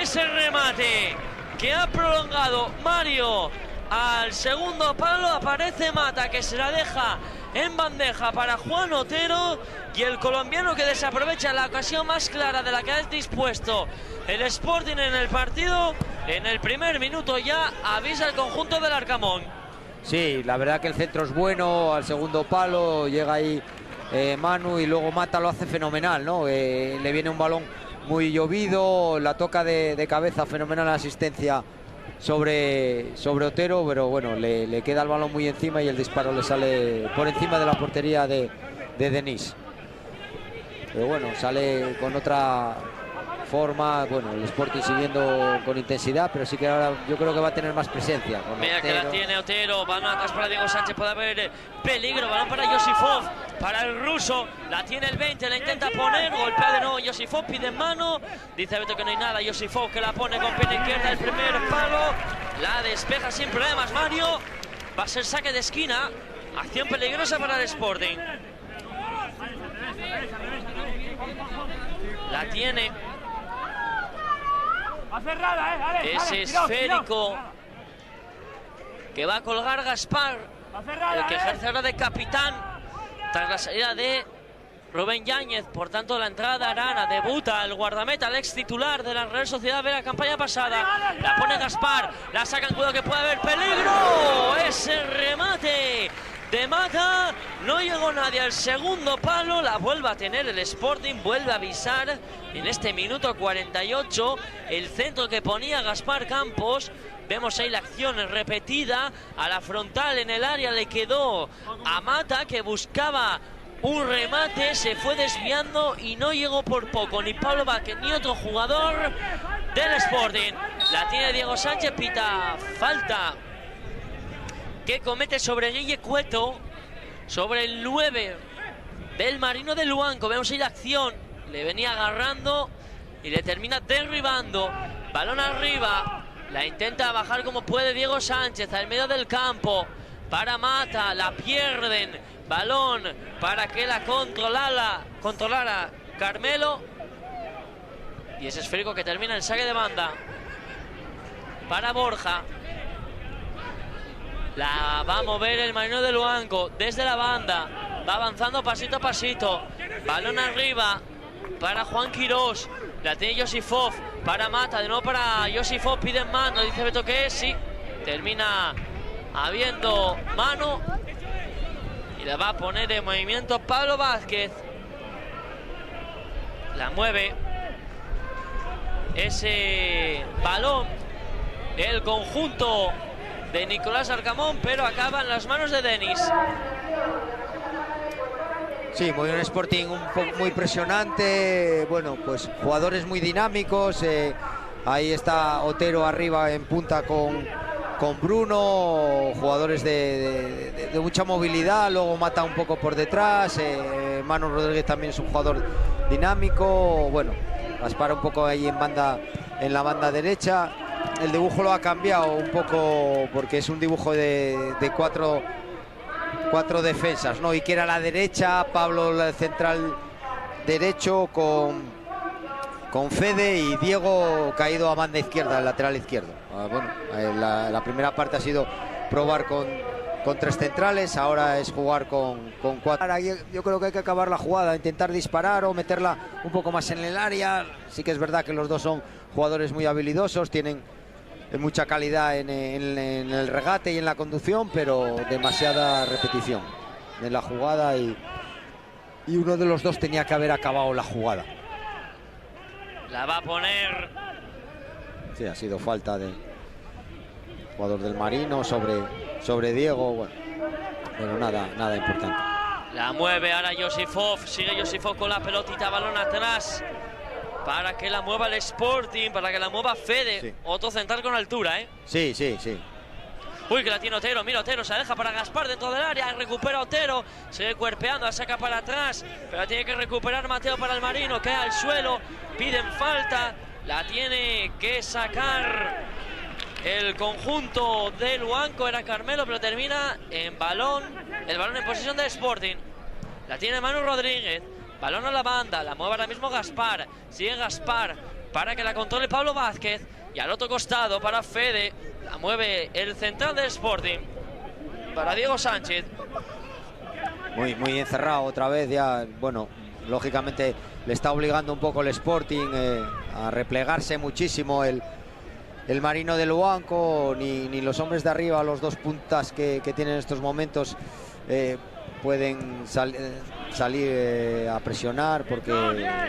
ese remate que ha prolongado Mario al segundo palo, aparece Mata, que se la deja en bandeja para Juan Otero, y el colombiano que desaprovecha la ocasión más clara de la que ha dispuesto el Sporting en el partido. En el primer minuto ya avisa el conjunto del Arcamón. Sí, la verdad que el centro es bueno, al segundo palo llega ahí Manu y luego Mata lo hace fenomenal, ¿no? Le viene un balón muy llovido, la toca de cabeza, fenomenal la asistencia sobre Otero, pero bueno, le queda el balón muy encima y el disparo le sale por encima de la portería de Denis. Pero bueno, sale con otra forma, bueno, el Sporting siguiendo con intensidad, pero sí que ahora yo creo que va a tener más presencia. Mira que la tiene Otero, balón atrás para Diego Sánchez, puede haber peligro, balón para Josifov, para el ruso, la tiene el 20, la intenta poner, golpea de nuevo Josifov, pide en mano, dice Beto que no hay nada, Josifov que la pone con pierna izquierda, el primer palo, la despeja sin problemas Mario, va a ser saque de esquina, acción peligrosa para el Sporting. La tiene. Ese esférico que va a colgar Gaspar, el que ejerce ahora de capitán tras la salida de Rubén Yáñez. Por tanto, la entrada de Arana, debuta el guardameta, el ex titular de la Real Sociedad de la campaña pasada. La pone Gaspar, la sacan, cuidado que puede haber peligro. Ese remate de Mata, no llegó nadie al segundo palo, la vuelve a tener el Sporting, vuelve a avisar en este minuto 48, el centro que ponía Gaspar Campos, Vemos ahí la acción repetida a la frontal en el área, le quedó a Mata, que buscaba un remate, se fue desviando y no llegó por poco ni Pablo Vázquez ni otro jugador del Sporting. La tiene Diego Sánchez, pita falta que comete sobre Guille Cueto, sobre el 9 del Marino de Luanco. Vemos ahí la acción, le venía agarrando y le termina derribando. Balón arriba, la intenta bajar como puede Diego Sánchez al medio del campo para Mata, la pierden. Balón para que la controlara Carmelo, y ese esférico que termina el saque de banda para Borja. La va a mover el Marino de Luanco desde la banda, va avanzando pasito a pasito. Balón arriba para Juan Quirós, la tiene Josifov para Mata, de nuevo para Josifov, piden mano, dice Beto que sí, termina habiendo mano y la va a poner en movimiento Pablo Vázquez. La mueve ese balón el conjunto de Nicolás Arcamón, pero acaba en las manos de Denis. Sí, muy un Sporting muy presionante, bueno, pues jugadores muy dinámicos. Ahí está Otero arriba en punta con Bruno, jugadores de mucha movilidad. Luego Mata un poco por detrás, Manu Rodríguez también es un jugador dinámico. Bueno, Gaspar un poco ahí en la banda derecha. El dibujo lo ha cambiado un poco porque es un dibujo de cuatro defensas, ¿no? Iker a la derecha, Pablo el central derecho con Fede y Diego caído a banda izquierda, el lateral izquierdo. Bueno, la primera parte ha sido probar con tres centrales, ahora es jugar con cuatro. Yo creo que hay que acabar la jugada, intentar disparar o meterla un poco más en el área. Sí que es verdad que los dos son jugadores muy habilidosos, tienen mucha calidad en el regate y en la conducción, pero demasiada repetición en la jugada y uno de los dos tenía que haber acabado la jugada. La va a poner. Sí, ha sido falta del jugador del Marino sobre Diego. Bueno, pero nada importante. La mueve ahora Josifov, sigue Josifov con la pelotita, balón atrás para que la mueva el Sporting, para que la mueva Fede. Sí. Otro central con altura, ¿eh? Sí. Uy, que la tiene Otero, mira Otero, se deja para Gaspar dentro del área, recupera Otero, sigue cuerpeando, la saca para atrás, pero la tiene que recuperar Mateo para el Marino, cae al suelo, piden falta, la tiene que sacar el conjunto de Luanco, era Carmelo, pero termina en balón, el balón en posesión de Sporting. La tiene Manu Rodríguez, balón a la banda, la mueve ahora mismo Gaspar, sigue Gaspar para que la controle Pablo Vázquez, y al otro costado para Fede, la mueve el central del Sporting para Diego Sánchez. Muy encerrado otra vez ya. Bueno, lógicamente le está obligando un poco el Sporting a replegarse muchísimo el Marino de Luanco. Ni los hombres de arriba, los dos puntas que tienen en estos momentos, pueden salir a presionar porque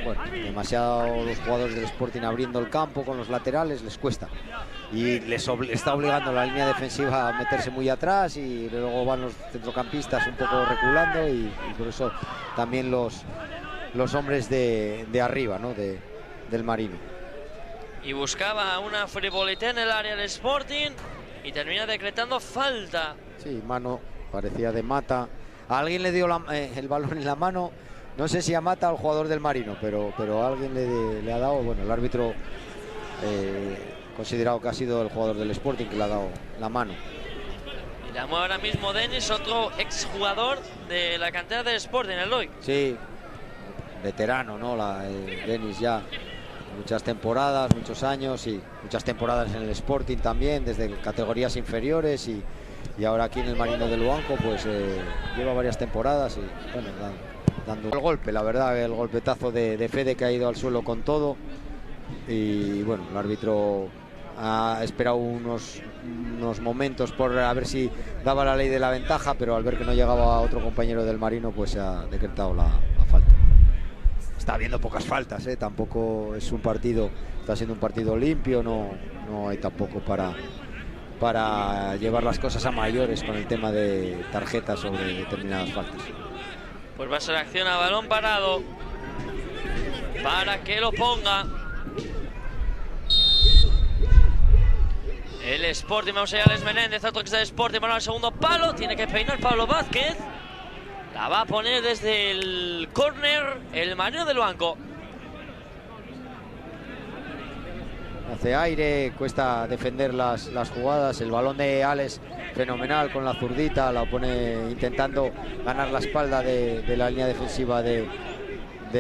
bueno, demasiado los jugadores del Sporting abriendo el campo con los laterales les cuesta y les está obligando la línea defensiva a meterse muy atrás, y luego van los centrocampistas un poco reculando y por eso también los hombres de arriba, ¿no? del Marino. Y buscaba una frivolité en el área del Sporting y termina decretando falta. Sí, mano parecía de Mata. A alguien le dio el balón en la mano, no sé si a Mata o al jugador del Marino, pero a alguien le ha dado. Bueno, el árbitro considerado que ha sido el jugador del Sporting que le ha dado la mano. Y la mueve ahora mismo Denis, otro exjugador de la cantera del Sporting, el Eloy. Sí, veterano, ¿no? Denis ya muchas temporadas, muchos años y muchas temporadas en el Sporting también, desde categorías inferiores y ahora aquí en el Marino de Luanco pues lleva varias temporadas y bueno, dando el golpe, la verdad, el golpetazo de Fede que ha ido al suelo con todo, y bueno, el árbitro ha esperado unos momentos por a ver si daba la ley de la ventaja, pero al ver que no llegaba otro compañero del Marino pues se ha decretado la falta. Está habiendo pocas faltas, tampoco es un partido, está siendo un partido limpio, no hay tampoco para para llevar las cosas a mayores con el tema de tarjetas sobre determinadas faltas. Pues va a ser acción a balón parado para que lo ponga el Sporting. Vamos a ir a Alex Menéndez, otro que está de Sporting, para el segundo palo, tiene que peinar Pablo Vázquez, la va a poner desde el córner el Marino del Banco. Hace aire, cuesta defender las jugadas. El balón de Alex, fenomenal con la zurdita, la pone intentando ganar la espalda de la línea defensiva del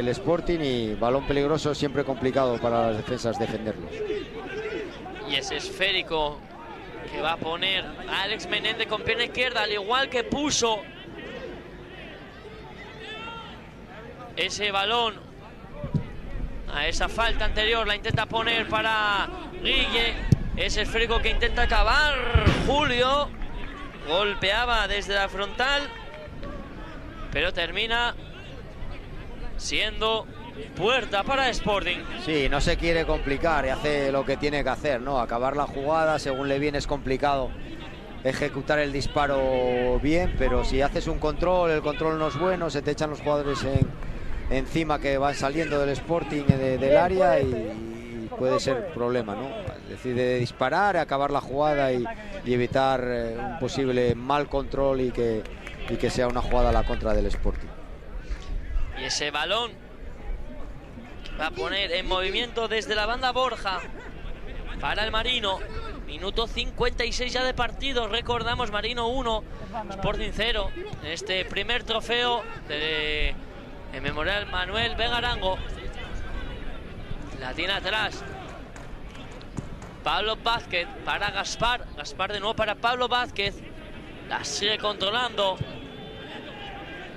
Sporting, y balón peligroso, siempre complicado para las defensas defenderlo. Y ese esférico que va a poner Alex Menéndez con pierna izquierda, al igual que puso ese balón a esa falta anterior, la intenta poner para Guille. Ese esférico que intenta acabar Julio, golpeaba desde la frontal, pero termina siendo puerta para Sporting. Sí, no se quiere complicar y hace lo que tiene que hacer, ¿no? Acabar la jugada, según le viene es complicado ejecutar el disparo bien, pero si haces un control, el control no es bueno, se te echan los jugadores encima que van saliendo del Sporting del área y puede ser problema, ¿no? Decide disparar, acabar la jugada y evitar un posible mal control y que sea una jugada a la contra del Sporting. Y ese balón va a poner en movimiento desde la banda Borja para el Marino. Minuto 56 ya de partido. Recordamos, Marino 1, Sporting 0. En este primer trofeo en memorial Manuel Vega Arango. La tiene atrás Pablo Vázquez para Gaspar. Gaspar de nuevo para Pablo Vázquez. La sigue controlando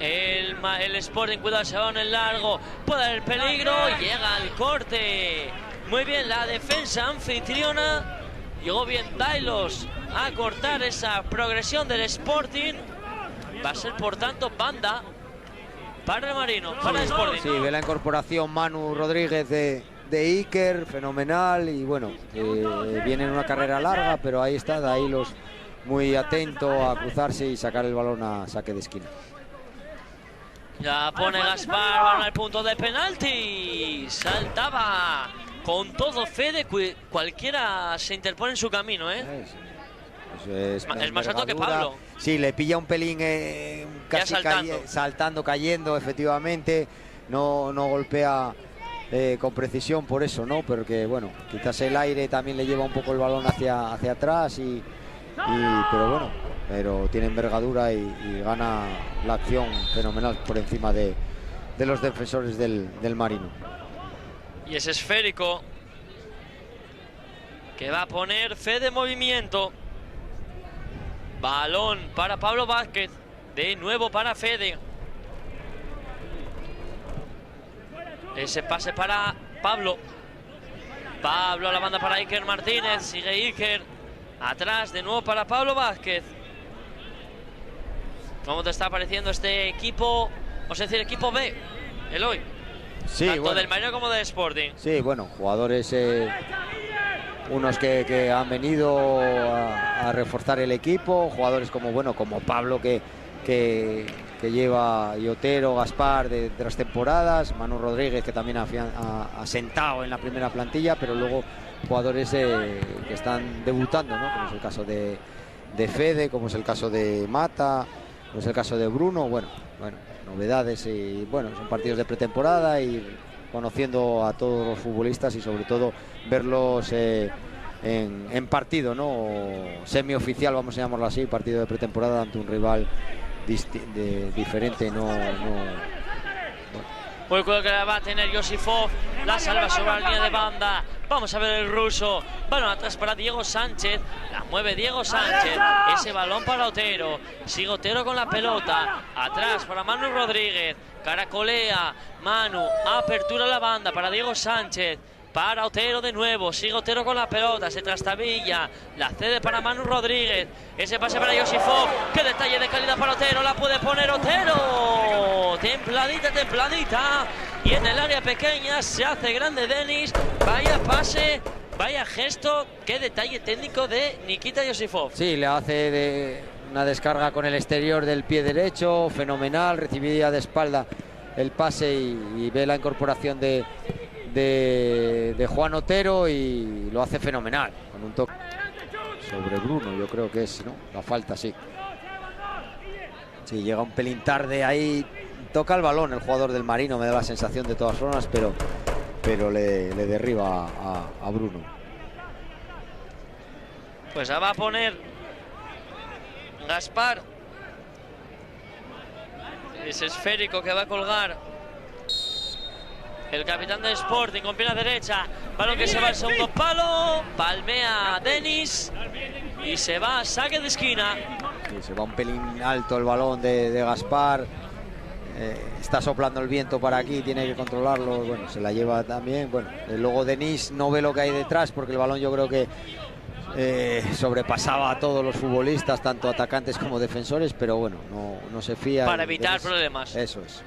el Sporting. Cuidado, se va en el largo, puede haber peligro, llega al corte. Muy bien la defensa anfitriona. Llegó bien Dailos a cortar esa progresión del Sporting. Va a ser por tanto banda para el Marino, para el Sporting. Sí, ve la incorporación Manu Rodríguez de Iker, fenomenal. Y bueno, viene en una carrera larga, pero ahí está Dailos muy atento a cruzarse y sacar el balón a saque de esquina. Ya pone Gaspar, van al punto de penalti. Saltaba con todo Fede, cualquiera se interpone en su camino, ¿eh? Es más alto que Pablo. Sí, le pilla un pelín casi saltando, cayendo, efectivamente. No golpea con precisión por eso, ¿no? Porque, bueno, quizás el aire también le lleva un poco el balón hacia atrás pero bueno, pero tiene envergadura y gana la acción fenomenal por encima de los defensores del Marino. Y ese esférico que va a poner Fede en movimiento. Balón para Pablo Vázquez, de nuevo para Fede. Ese pase para Pablo. Pablo a la banda para Iker Martínez, sigue Iker. Atrás de nuevo para Pablo Vázquez. ¿Cómo te está pareciendo este equipo? Vamos a decir equipo B, Eloy. Sí, tanto bueno, del Marino como del Sporting. Sí, bueno, jugadores unos que han venido a reforzar el equipo, jugadores como Pablo que lleva, y Otero, Gaspar de las temporadas, Manu Rodríguez que también ha sentado en la primera plantilla, pero luego jugadores que están debutando, ¿no? Como es el caso de Fede, como es el caso de Mata, como es el caso de Bruno. Bueno, novedades y bueno, son partidos de pretemporada y conociendo a todos los futbolistas y sobre todo verlos en partido, ¿no? Semioficial, vamos a llamarlo así, partido de pretemporada ante un rival diferente, Muy cuidado que la va a tener Yosifov, la salva sobre la línea de banda. Vamos a ver el ruso, balón atrás para Diego Sánchez, la mueve Diego Sánchez, ese balón para Otero, sigue Otero con la pelota, atrás para Manu Rodríguez, caracolea Manu, apertura a la banda para Diego Sánchez, para Otero de nuevo, sigue Otero con la pelota, se trastabilla, la cede para Manu Rodríguez, ese pase para Yosifov, qué detalle de calidad para Otero, la puede poner Otero, templadita, y en el área pequeña se hace grande Denis, vaya pase Vaya gesto, qué detalle técnico de Nikita Yosifov. Sí, le hace una descarga con el exterior del pie derecho, fenomenal, recibía de espalda el pase y ve la incorporación de Juan Otero y lo hace fenomenal, con un toque sobre Bruno, yo creo que es, ¿no? La falta, sí. Sí, llega un pelín tarde ahí, toca el balón el jugador del Marino, me da la sensación de todas formas, pero le derriba a Bruno. Pues va a poner Gaspar. Ese esférico que va a colgar el capitán de Sporting con pierna derecha. Balón que se va al segundo palo. Palmea Denis y se va a saque de esquina. Sí, se va un pelín alto el balón de Gaspar. Está soplando el viento para aquí, tiene que controlarlo. Bueno, se la lleva también. Bueno, luego Denis no ve lo que hay detrás porque el balón yo creo que sobrepasaba a todos los futbolistas, tanto atacantes como defensores, pero bueno, no se fía. Para evitar problemas. Eso es.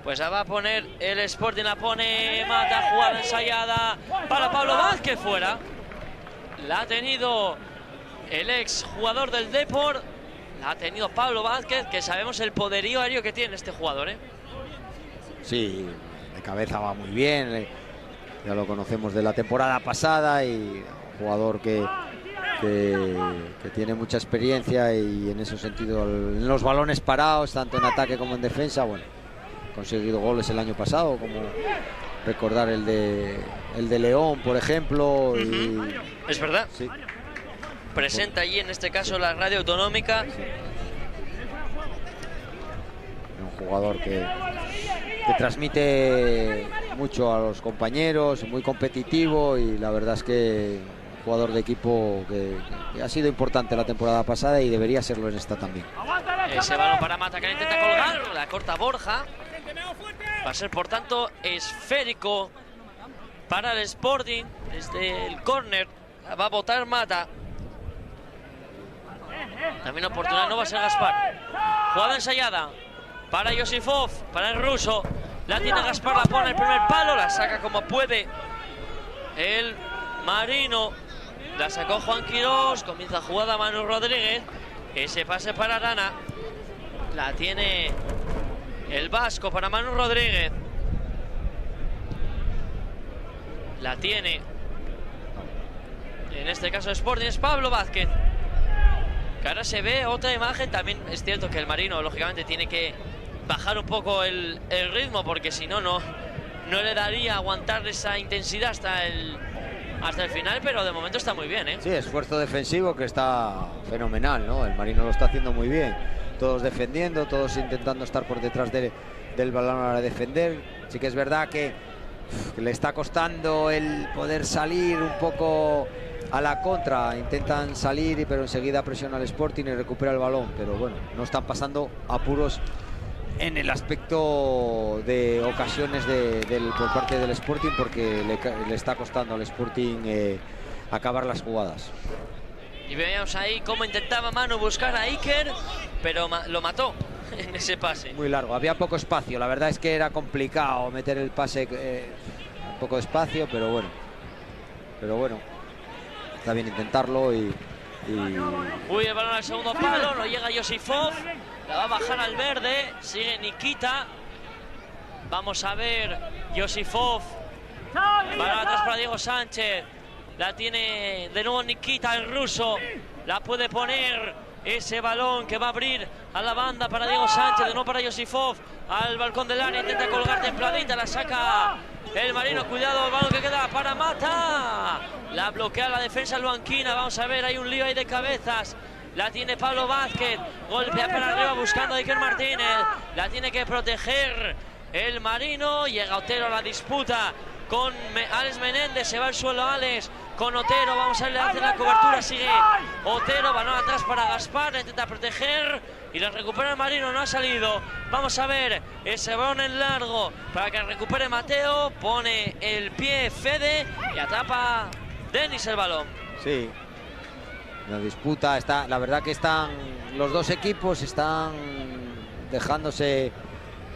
Pues va a poner el Sporting, la pone Mata, jugada ensayada para Pablo Vázquez, fuera. La ha tenido el ex jugador del Depor, la ha tenido Pablo Vázquez, que sabemos el poderío aéreo que tiene este jugador, ¿eh? Sí, de cabeza va muy bien, ya lo conocemos de la temporada pasada y un jugador que tiene mucha experiencia y en ese sentido en los balones parados, tanto en ataque como en defensa, bueno, ha conseguido goles el año pasado, como recordar el de León, por ejemplo. Y, es verdad. Sí. Presenta allí, en este caso, la radio autonómica. Sí. Un jugador que transmite mucho a los compañeros, muy competitivo y la verdad es que un jugador de equipo que ha sido importante la temporada pasada y debería serlo en esta también. Ese balón para Mata que intenta colgar, la corta Borja. Va a ser, por tanto, esférico para el Sporting. Desde el córner va a botar Mata. También oportunidad no va a ser Gaspar. Jugada ensayada para Yosifov, para el ruso. La tiene Gaspar, la pone el primer palo, la saca como puede el Marino. La sacó Juan Quirós, comienza jugada Manu Rodríguez. Ese pase para Arana. La tiene el vasco para Manu Rodríguez. La tiene, en este caso Sporting, es Pablo Vázquez. Que ahora se ve otra imagen. También es cierto que el Marino, lógicamente, tiene que bajar un poco el ritmo, porque si no le daría aguantar esa intensidad hasta el final, pero de momento está muy bien, ¿eh? Sí, esfuerzo defensivo que está fenomenal, ¿no? El Marino lo está haciendo muy bien. Todos defendiendo, todos intentando estar por detrás del balón a defender. Sí que es verdad que le está costando el poder salir un poco a la contra. Intentan salir, pero enseguida presiona al Sporting y recupera el balón. Pero bueno, no están pasando apuros en el aspecto de ocasiones por parte del Sporting, porque le está costando al Sporting acabar las jugadas. Y veíamos ahí cómo intentaba Manu buscar a Iker, pero lo mató en ese pase. Muy largo, había poco espacio. La verdad es que era complicado meter el pase, un poco de espacio, pero bueno, está bien intentarlo Uy, el balón al segundo palo, no llega Yosifov. La va a bajar al verde, sigue Nikita. Vamos a ver, Yosifov. Balón atrás para Diego Sánchez. La tiene de nuevo Nikita, el ruso. La puede poner. Ese balón que va a abrir a la banda para Diego Sánchez, de nuevo para Yosifov. Al balcón del área, intenta colgar templadita, la saca el Marino. Cuidado, el balón que queda para Mata. La bloquea la defensa luanquina. Vamos a ver, hay un lío ahí de cabezas. La tiene Pablo Vázquez, golpea para arriba buscando a Iker Martínez. La tiene que proteger el Marino. Llega Otero a la disputa con Alex Menéndez. Se va al suelo Alex con Otero. Vamos a ver, le hace la cobertura. Sigue Otero, balón atrás para Gaspar. La intenta proteger y la recupera el Marino. No ha salido. Vamos a ver ese balón en largo para que recupere Mateo. Pone el pie Fede y atrapa Denis el balón. Sí. La disputa está, la verdad que los dos equipos están dejándose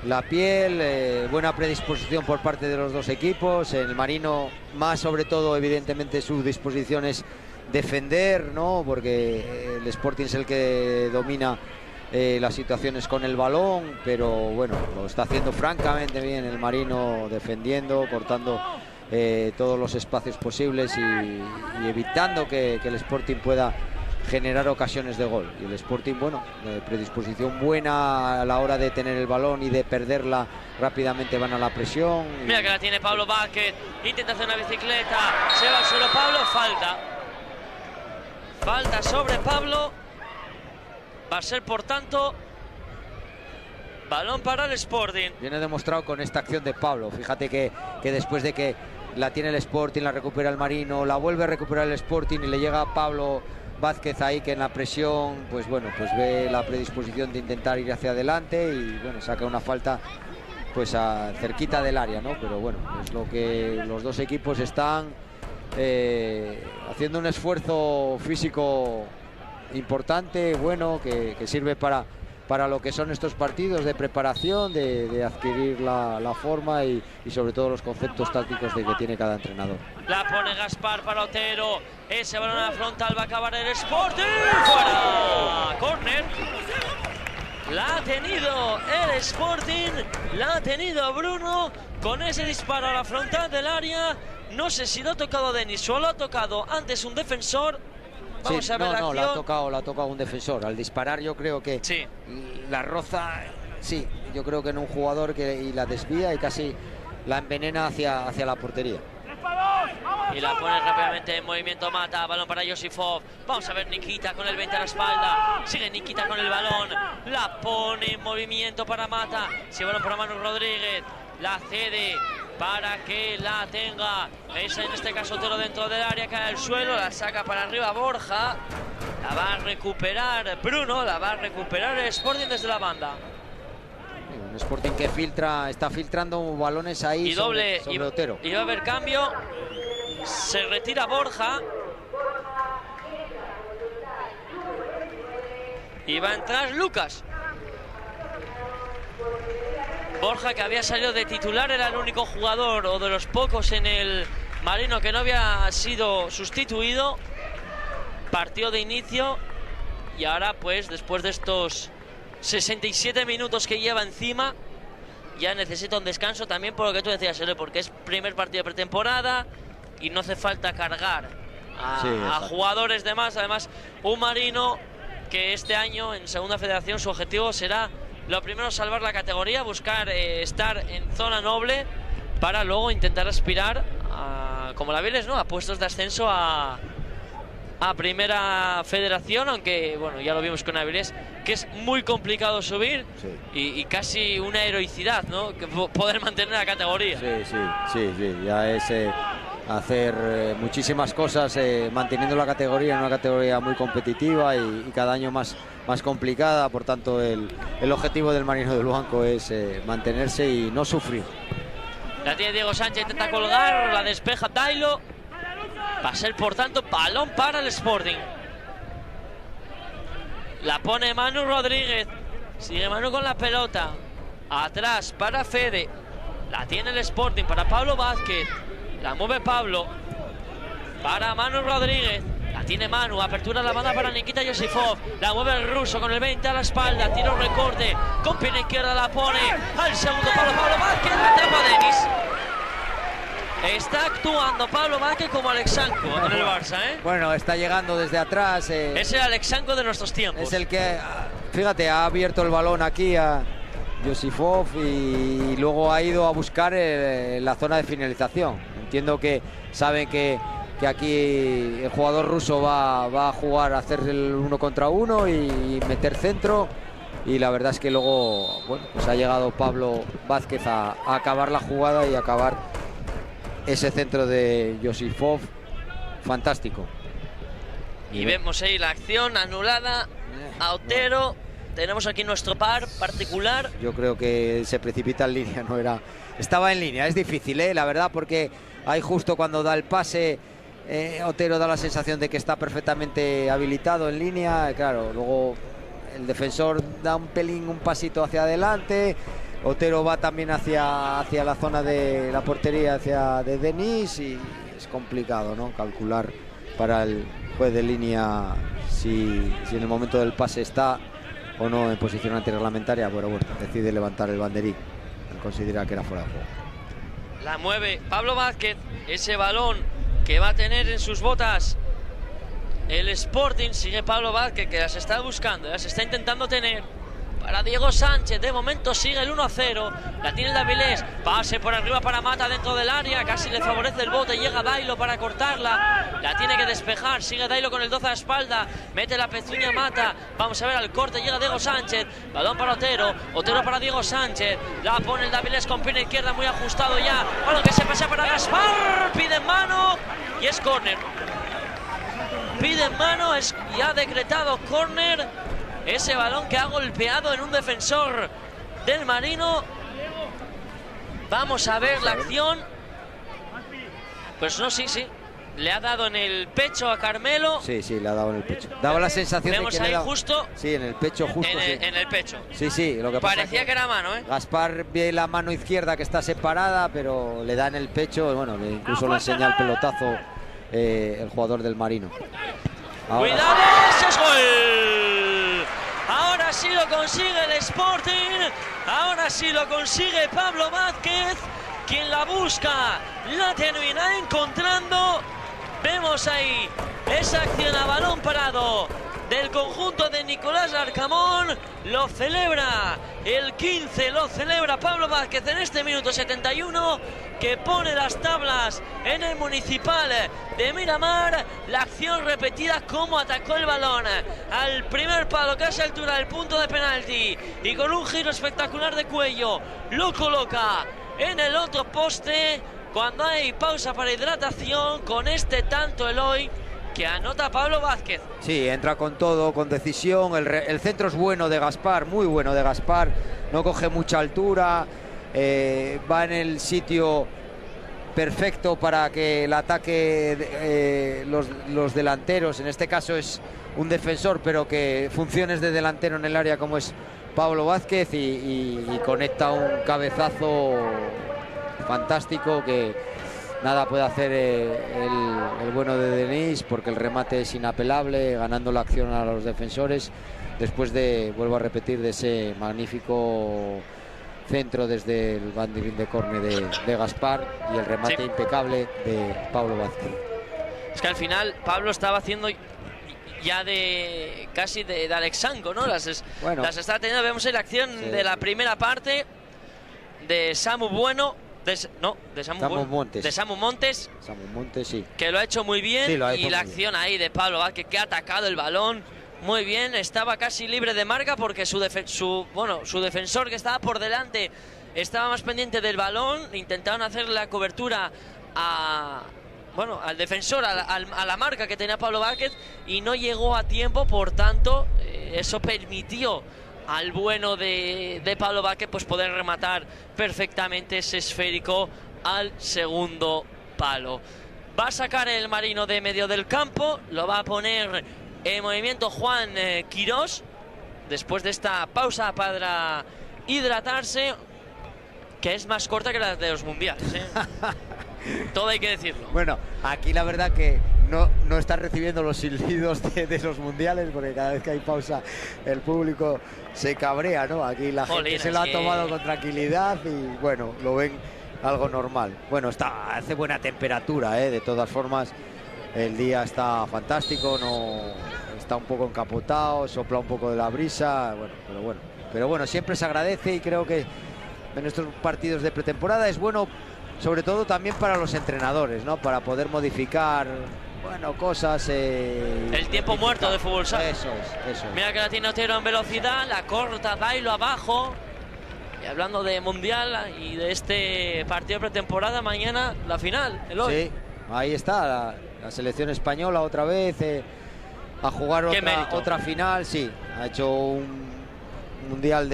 la piel, buena predisposición por parte de los dos equipos. El Marino, más sobre todo, evidentemente, su disposición es defender, ¿no? Porque el Sporting es el que domina las situaciones con el balón, pero bueno, lo está haciendo francamente bien el Marino, defendiendo, cortando todos los espacios posibles y evitando que el Sporting pueda generar ocasiones de gol. Y el Sporting, bueno, predisposición buena a la hora de tener el balón y de perderla rápidamente, van a la presión. Mira que la tiene Pablo Vázquez, intenta hacer una bicicleta, se va al suelo Pablo, falta sobre Pablo, va a ser por tanto balón para el Sporting. Viene demostrado con esta acción de Pablo. Fíjate que después de que la tiene el Sporting, la recupera el Marino, la vuelve a recuperar el Sporting y le llega a Pablo Vázquez ahí, que en la presión, pues bueno, pues ve la predisposición de intentar ir hacia adelante y bueno, saca una falta pues cerquita del área, ¿no? Pero bueno, es lo que los dos equipos están haciendo un esfuerzo físico importante, bueno, que sirve para lo que son estos partidos de preparación, de adquirir la forma y sobre todo los conceptos tácticos de que tiene cada entrenador. La pone Gaspar para Otero, ese balón a la frontal va a acabar el Sporting, fuera, córner. La ha tenido el Sporting, la ha tenido Bruno con ese disparo a la frontal del área. No sé si lo ha tocado Denis o lo ha tocado antes un defensor. Vamos a ver la acción. La ha tocado un defensor. Al disparar yo creo que sí, la roza, sí, yo creo que en un jugador y la desvía y casi la envenena hacia la portería. Y la pone rápidamente en movimiento Mata, balón para Josifov. Vamos a ver Nikita con el 20 a la espalda. Sigue Nikita con el balón. La pone en movimiento para Mata. Se balón para Manu Rodríguez. La cede para que la tenga. Es en este caso Otero dentro del área, cae al suelo, la saca para arriba Borja. La va a recuperar Bruno, la va a recuperar el Sporting desde la banda. Un Sporting que está filtrando balones ahí y doble sobre Otero. Y va a haber cambio. Se retira Borja. Y va a entrar Lucas. Borja, que había salido de titular, era el único jugador o de los pocos en el Marino que no había sido sustituido. Partió de inicio y ahora pues después de estos 67 minutos que lleva encima ya necesita un descanso también, por lo que tú decías, porque es primer partido de pretemporada y no hace falta cargar a jugadores de más. Además, un Marino que este año en Segunda Federación su objetivo será lo primero salvar la categoría, buscar estar en zona noble para luego intentar aspirar a, como la Viles, ¿no?, a puestos de ascenso a Primera Federación, aunque bueno, ya lo vimos con Avilés, que es muy complicado subir y casi una heroicidad, ¿no?, que poder mantener la categoría. Sí, ya es hacer muchísimas cosas manteniendo la categoría en una categoría muy competitiva y cada año más complicada. Por tanto, el objetivo del Marino de Luanco es mantenerse y no sufrir. La tiene Diego Sánchez, intenta colgar, la despeja Dailo. Va a ser, por tanto, balón para el Sporting. La pone Manu Rodríguez. Sigue Manu con la pelota. Atrás para Fede. La tiene el Sporting para Pablo Vázquez. La mueve Pablo para Manu Rodríguez. La tiene Manu. Apertura de la banda para Nikita Josifov. La mueve el ruso con el 20 a la espalda. Tiro recorte. Con pierna izquierda la pone al segundo palo Pablo Vázquez. La atrapa Denis. Está actuando Pablo Vázquez como Alexanco en el Barça, ¿eh? Bueno, está llegando desde atrás. Es el Alexanco de nuestros tiempos. Es el que, fíjate, ha abierto el balón aquí a Josifov y luego ha ido a buscar la zona de finalización. Entiendo que saben que aquí el jugador ruso va a jugar a hacer el 1 contra 1 y meter centro. Y la verdad es que luego, bueno, pues ha llegado Pablo Vázquez a acabar la jugada y acabar ese centro de Josifov, fantástico. Y vemos ahí la acción anulada a Otero. Tenemos aquí nuestro par particular. Yo creo que se precipita en línea, no era. Estaba en línea, es difícil, la verdad, porque ahí justo cuando da el pase, Otero da la sensación de que está perfectamente habilitado en línea. Claro, luego el defensor da un pasito hacia adelante. Otero va también hacia la zona de la portería, hacia de Denis, y es complicado, ¿no?, calcular para el juez de línea si en el momento del pase está o no en posición antirreglamentaria. Bueno, decide levantar el banderín. Él considera que era fuera de juego. La mueve Pablo Vázquez, ese balón que va a tener en sus botas el Sporting. Sigue Pablo Vázquez, que las está buscando, las está intentando tener para Diego Sánchez. De momento sigue el 1-0. La tiene el Davilés. Pase por arriba para Mata dentro del área. Casi le favorece el bote. Llega Dailo para cortarla. La tiene que despejar. Sigue Dailo con el 12 a la espalda. Mete la pezuña Mata. Vamos a ver al corte. Llega Diego Sánchez. Balón para Otero. Otero para Diego Sánchez. La pone el Davilés con pierna izquierda muy ajustado ya. Bueno, que se pasa para Gaspar. Pide en mano. Y es córner. Pide en mano y ha decretado córner. Ese balón que ha golpeado en un defensor del Marino. Vamos a ver la acción. Pues no, sí. Le ha dado en el pecho a Carmelo. Sí, le ha dado en el pecho. Daba la sensación vemos de que ahí justo. Sí, en el pecho justo. En el pecho. Sí, lo que pasa parecía que era mano, ¿eh? Gaspar ve la mano izquierda que está separada, pero le da en el pecho. Bueno, incluso le enseña el pelotazo el jugador del Marino. ¡Cuidado! ¡Ese es gol! Ahora sí lo consigue el Sporting. Ahora sí lo consigue Pablo Vázquez, quien la busca, la termina encontrando. Vemos ahí esa acción a balón parado del conjunto de Nicolás Larcamón. Lo celebra el 15, lo celebra Pablo Vázquez en este minuto 71, que pone las tablas en el Municipal de Miramar. La acción repetida, cómo atacó el balón al primer palo, casi a altura del punto de penalti, y con un giro espectacular de cuello lo coloca en el otro poste. Cuando hay pausa para hidratación, con este tanto Eloy que anota Pablo Vázquez. Sí, entra con todo, con decisión. El centro es bueno de Gaspar, muy bueno de Gaspar. No coge mucha altura, va en el sitio perfecto para que el ataque los delanteros, en este caso es un defensor, pero que funciones de delantero en el área como es Pablo Vázquez, y conecta un cabezazo fantástico que nada puede hacer el bueno de Denis, porque el remate es inapelable, ganando la acción a los defensores después de, vuelvo a repetir, de ese magnífico centro desde el banderín de córner de Gaspar, y el remate impecable de Pablo Vázquez. Es que al final Pablo estaba haciendo ya casi de Alexandro, ¿no? Las está teniendo. Vemos en la acción de la primera parte de Samu Bueno. De Samu Montes. Samu Montes, sí. Que lo ha hecho muy bien. Sí, lo ha hecho y la muy acción ahí de Pablo Vázquez, que ha atacado el balón muy bien. Estaba casi libre de marca porque su defensor, que estaba por delante, estaba más pendiente del balón. Intentaron hacer la cobertura al defensor, a la marca que tenía Pablo Vázquez, y no llegó a tiempo. Por tanto, eso permitió al bueno de Pablo Vázquez pues poder rematar perfectamente ese esférico al segundo palo. Va a sacar el Marino de medio del campo, lo va a poner en movimiento Juan Quirós, después de esta pausa para hidratarse, que es más corta que la de los mundiales, ¿eh? Todo hay que decirlo. Bueno, aquí la verdad que no está recibiendo los silbidos de los mundiales, porque cada vez que hay pausa el público se cabrea, ¿no? Aquí la gente se lo ha tomado con tranquilidad y bueno, lo ven algo normal. Bueno, hace buena temperatura, de todas formas el día está fantástico, está un poco encapotado, sopla un poco de la brisa, pero bueno, siempre se agradece, y creo que en estos partidos de pretemporada es bueno, sobre todo también para los entrenadores, ¿no? Para poder modificar, cosas. El tiempo muerto de fútbol sala. Eso es. Mira que la tiene Otero en velocidad, la corta Dailo abajo. Y hablando de mundial y de este partido de pretemporada, mañana la final, Eloy. Sí, ahí está la selección española otra vez a jugar otra final. Sí, ha hecho un mundial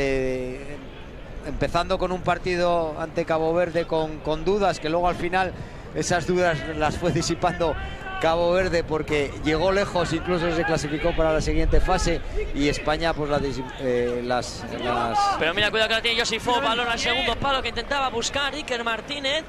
empezando con un partido ante Cabo Verde con dudas, que luego al final esas dudas las fue disipando Cabo Verde porque llegó lejos, incluso se clasificó para la siguiente fase, y España pues las... Pero mira, cuidado que la tiene Josifo, balón al segundo palo que intentaba buscar Iker Martínez.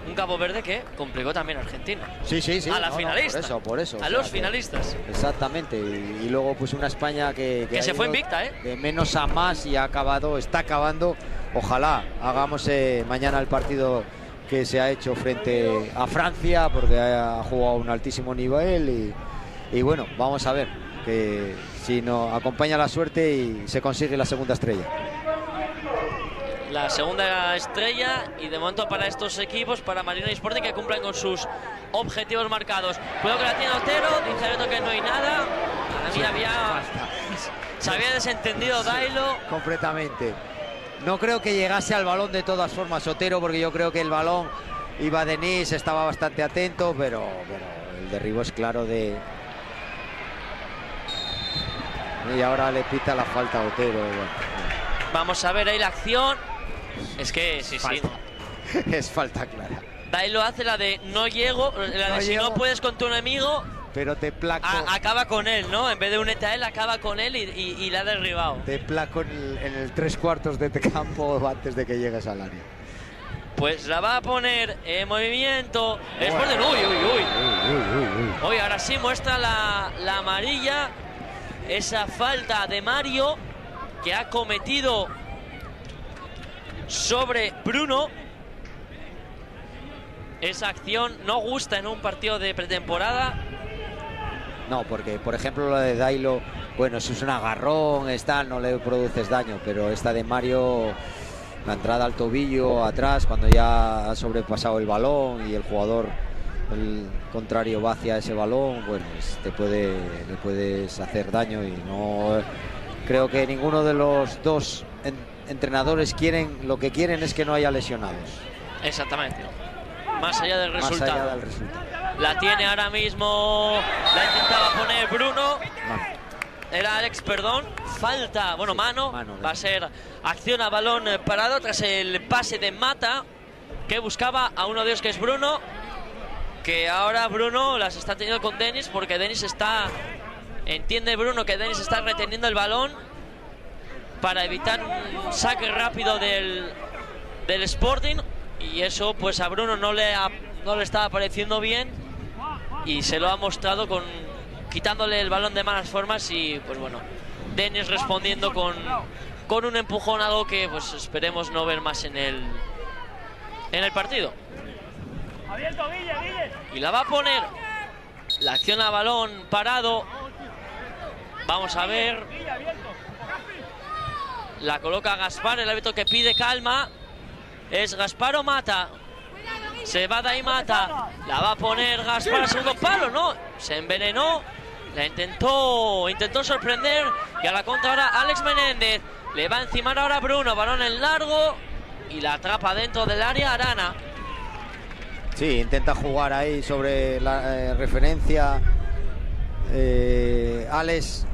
Un Cabo Verde que complicó también a Argentina. Sí. A la finalista. Por eso. A los finalistas. Exactamente. Y luego pues una España que se fue invicta, de menos a más y está acabando. Ojalá hagamos mañana el partido que se ha hecho frente a Francia, porque ha jugado a un altísimo nivel y bueno, vamos a ver que si nos acompaña la suerte y se consigue la segunda estrella. La segunda estrella, y de momento para estos equipos, para Marino y Sporting, que cumplan con sus objetivos marcados. Cuidado que la tiene Otero, dice Beto que no hay nada. A mí se había desentendido Dailo. Completamente. No creo que llegase al balón de todas formas Otero, porque yo creo que el balón iba a Denis, estaba bastante atento, pero el derribo es claro y ahora le pita la falta a Otero. Bueno. Vamos a ver ahí la acción. Es que sí. Es falta clara. Dailo hace la de no llego, la de si no puedes con tu enemigo, pero te placo. Acaba con él, ¿no? En vez de unirte a él, acaba con él y la ha derribado. Te placo en el 3/4 de campo antes de que llegues al área. Pues la va a poner en movimiento. Sporting. Uy. Uy, ahora sí muestra la amarilla. Esa falta de Mario que ha cometido sobre Bruno. Esa acción no gusta en un partido de pretemporada. No, porque por ejemplo la de Dailo, bueno, si es un agarrón, no le produces daño, pero esta de Mario, la entrada al tobillo atrás cuando ya ha sobrepasado el balón y el jugador el contrario va hacia ese balón, bueno, pues le puedes hacer daño, y no creo que ninguno de los dos entrenadores lo que quieren es que no haya lesionados. Exactamente. Más allá del resultado. La tiene ahora mismo, la intentaba poner Bruno. Era Alex, perdón. Falta, bueno, mano. Va a ser acción a balón parado tras el pase de Mata, que buscaba a uno de ellos, que es Bruno. Que ahora Bruno las está teniendo con Denis, porque Denis entiende Bruno que Denis está reteniendo el balón para evitar un saque rápido del Sporting, y eso pues a Bruno no le estaba pareciendo bien, y se lo ha mostrado quitándole el balón de malas formas, y pues bueno, Denis respondiendo con un empujón, algo que pues esperemos no ver más en el partido. Y la va a poner la acción a balón parado. Vamos a ver. La coloca Gaspar, el árbitro que pide calma. Es Gaspar o Mata. Se va de ahí Mata. La va a poner Gaspar al segundo palo, ¿no? Se envenenó. La intentó sorprender. Y a la contra ahora Alex Menéndez. Le va a encimar ahora Bruno. Balón en largo. Y la atrapa dentro del área Arana. Sí, intenta jugar ahí sobre la referencia. Alex,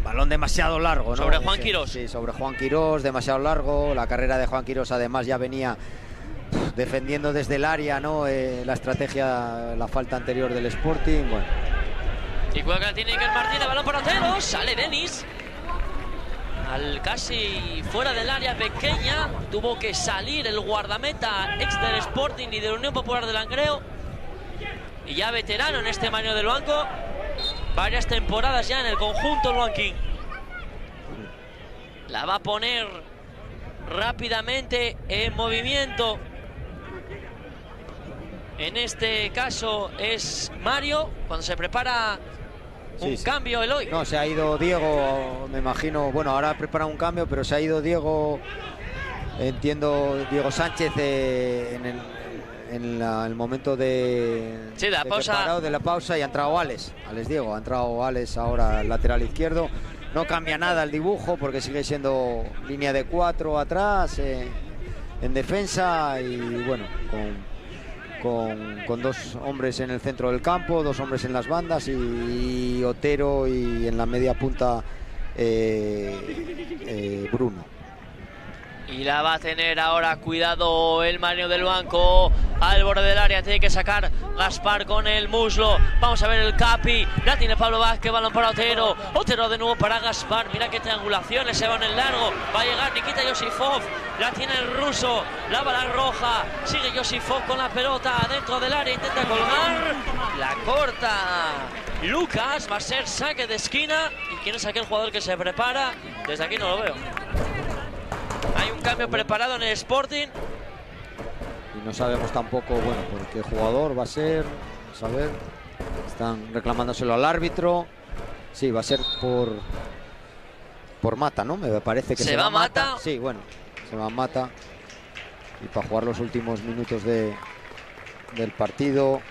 balón demasiado largo, ¿no? Sobre Juan Quirós. Sí, sobre Juan Quirós, demasiado largo. La carrera de Juan Quirós además ya venía defendiendo desde el área, ¿no? La estrategia, la falta anterior del Sporting. Bueno. Y cuidado que la tiene Iker Martínez, balón para Otero. Sale Denis. Casi fuera del área pequeña, tuvo que salir el guardameta ex del Sporting y de la Unión Popular de Langreo, y ya veterano en este Marino del Banco, varias temporadas ya en el conjunto luanquín. La va a poner rápidamente en movimiento. En este caso es Mario, cuando se prepara un cambio Eloy. No, se ha ido Diego, me imagino. Bueno, ahora prepara un cambio, pero se ha ido Diego. Entiendo Diego Sánchez en el momento de la pausa. De la pausa, y ha entrado Alex Diego. Ha entrado Alex ahora al lateral izquierdo. No cambia nada el dibujo porque sigue siendo línea de 4 atrás en defensa, y bueno, con dos hombres en el centro del campo, dos hombres en las bandas, y Otero, y en la media punta Bruno. Y la va a tener ahora, cuidado el Marino del Banco. al borde del área, tiene que sacar Gaspar con el muslo. Vamos a ver el Capi, la tiene Pablo Vázquez, balón para Otero. Otero de nuevo para Gaspar, mira qué triangulaciones, se van en largo. Va a llegar Nikita Yosifov, la tiene el ruso, la bala roja. Sigue Yosifov con la pelota dentro del área, intenta colgar, la corta Lucas. Va a ser saque de esquina. ¿Y quién es aquel jugador que se prepara? Desde aquí no lo veo. Hay un cambio preparado en el Sporting. Y no sabemos tampoco, bueno, por qué jugador va a ser. Vamos a ver. Están reclamándoselo al árbitro. Sí, va a ser por Mata, ¿no? Me parece que se va Mata. Sí, bueno, se va Mata. Y para jugar los últimos minutos del partido.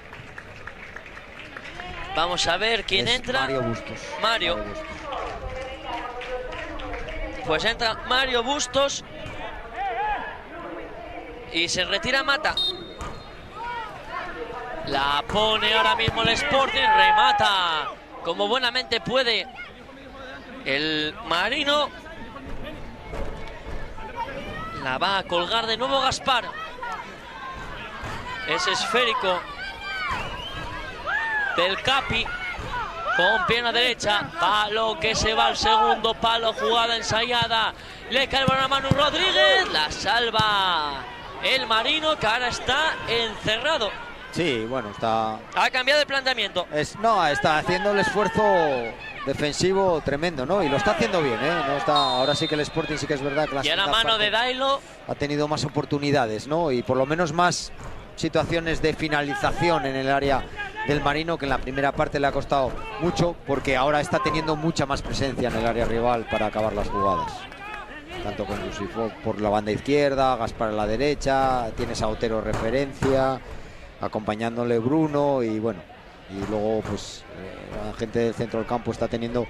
Vamos a ver quién entra. Mario Bustos. Mario. Pues entra Mario Bustos. Y se retira Mata. La pone ahora mismo el Sporting. Remata como buenamente puede el Marino. La va a colgar de nuevo Gaspar. Es esférico del Capi. Con pierna derecha, palo que se va al segundo palo, jugada ensayada. Le cae el balón a Manu Rodríguez, la salva el Marino, que ahora está encerrado. Sí, bueno, está... Ha cambiado de planteamiento. No, está haciendo el esfuerzo defensivo tremendo, ¿no? Y lo está haciendo bien, ¿eh? No está... Ahora sí que el Sporting sí que es verdad que la y a la mano de Dailo ha tenido más oportunidades, ¿no? Y por lo menos más situaciones de finalización en el área del Marino, que en la primera parte le ha costado mucho, porque ahora está teniendo mucha más presencia en el área rival para acabar las jugadas. Tanto con Yusifov por la banda izquierda, Gaspar a la derecha, tienes a Otero referencia, acompañándole Bruno, y bueno, y luego pues la gente del centro del campo está teniendo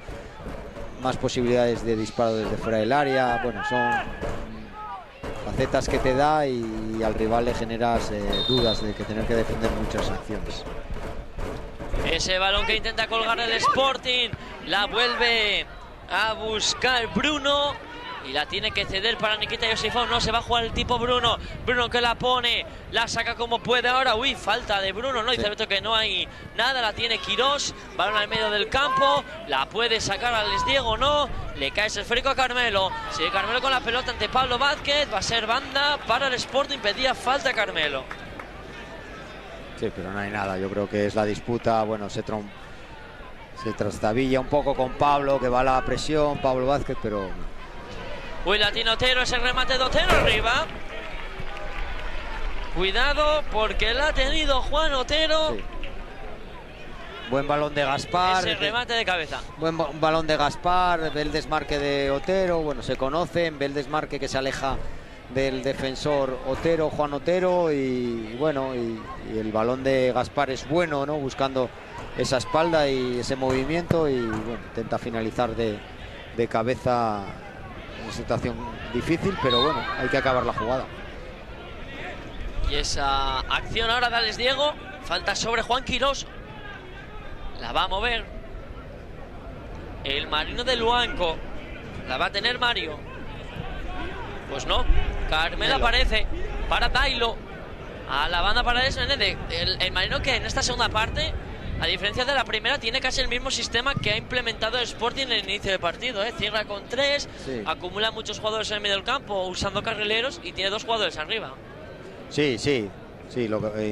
más posibilidades de disparo desde fuera del área. Bueno, son facetas que te da y al rival le generas dudas de que tener que defender muchas acciones. Ese balón que intenta colgar el Sporting, la vuelve a buscar Bruno y la tiene que ceder para Nikita Yosifov. No se va a jugar el tipo Bruno. Bruno que la pone, la saca como puede ahora. Uy, falta de Bruno, ¿no? Dice Beto que no hay nada. La tiene Quirós, balón al medio del campo, la puede sacar a Les Diego, no. Le cae ese esférico a Carmelo. Sigue Carmelo con la pelota ante Pablo Vázquez. Va a ser banda para el Sporting. Pedía falta Carmelo. Sí, pero no hay nada. Yo creo que es la disputa. Bueno, se trastabilla un poco con Pablo, que va a la presión, Pablo Vázquez, pero... Uy, la tiene Otero, ese remate de Otero arriba. Cuidado, porque la ha tenido Juan Otero. Sí. Buen balón de Gaspar. Ese remate de cabeza. Buen balón de Gaspar, ve el desmarque de Otero. Bueno, se conocen, ve el desmarque que se aleja del defensor Otero, Juan Otero, y bueno, y el balón de Gaspar es bueno, ¿no? Buscando esa espalda y ese movimiento, y bueno, intenta finalizar de cabeza. Una situación difícil, pero bueno, hay que acabar la jugada. Y esa acción ahora de Les Diego, falta sobre Juan Quirós. La va a mover el Marino de Luanco. La va a tener Mario. Pues no, Carmelo aparece para Dailo. A la banda para el Marino, que en esta segunda parte, a diferencia de la primera, tiene casi el mismo sistema que ha implementado el Sporting en el inicio del partido, ¿eh? Cierra con 3, sí. Acumula muchos jugadores en el medio del campo usando carrileros y tiene 2 jugadores arriba. Sí,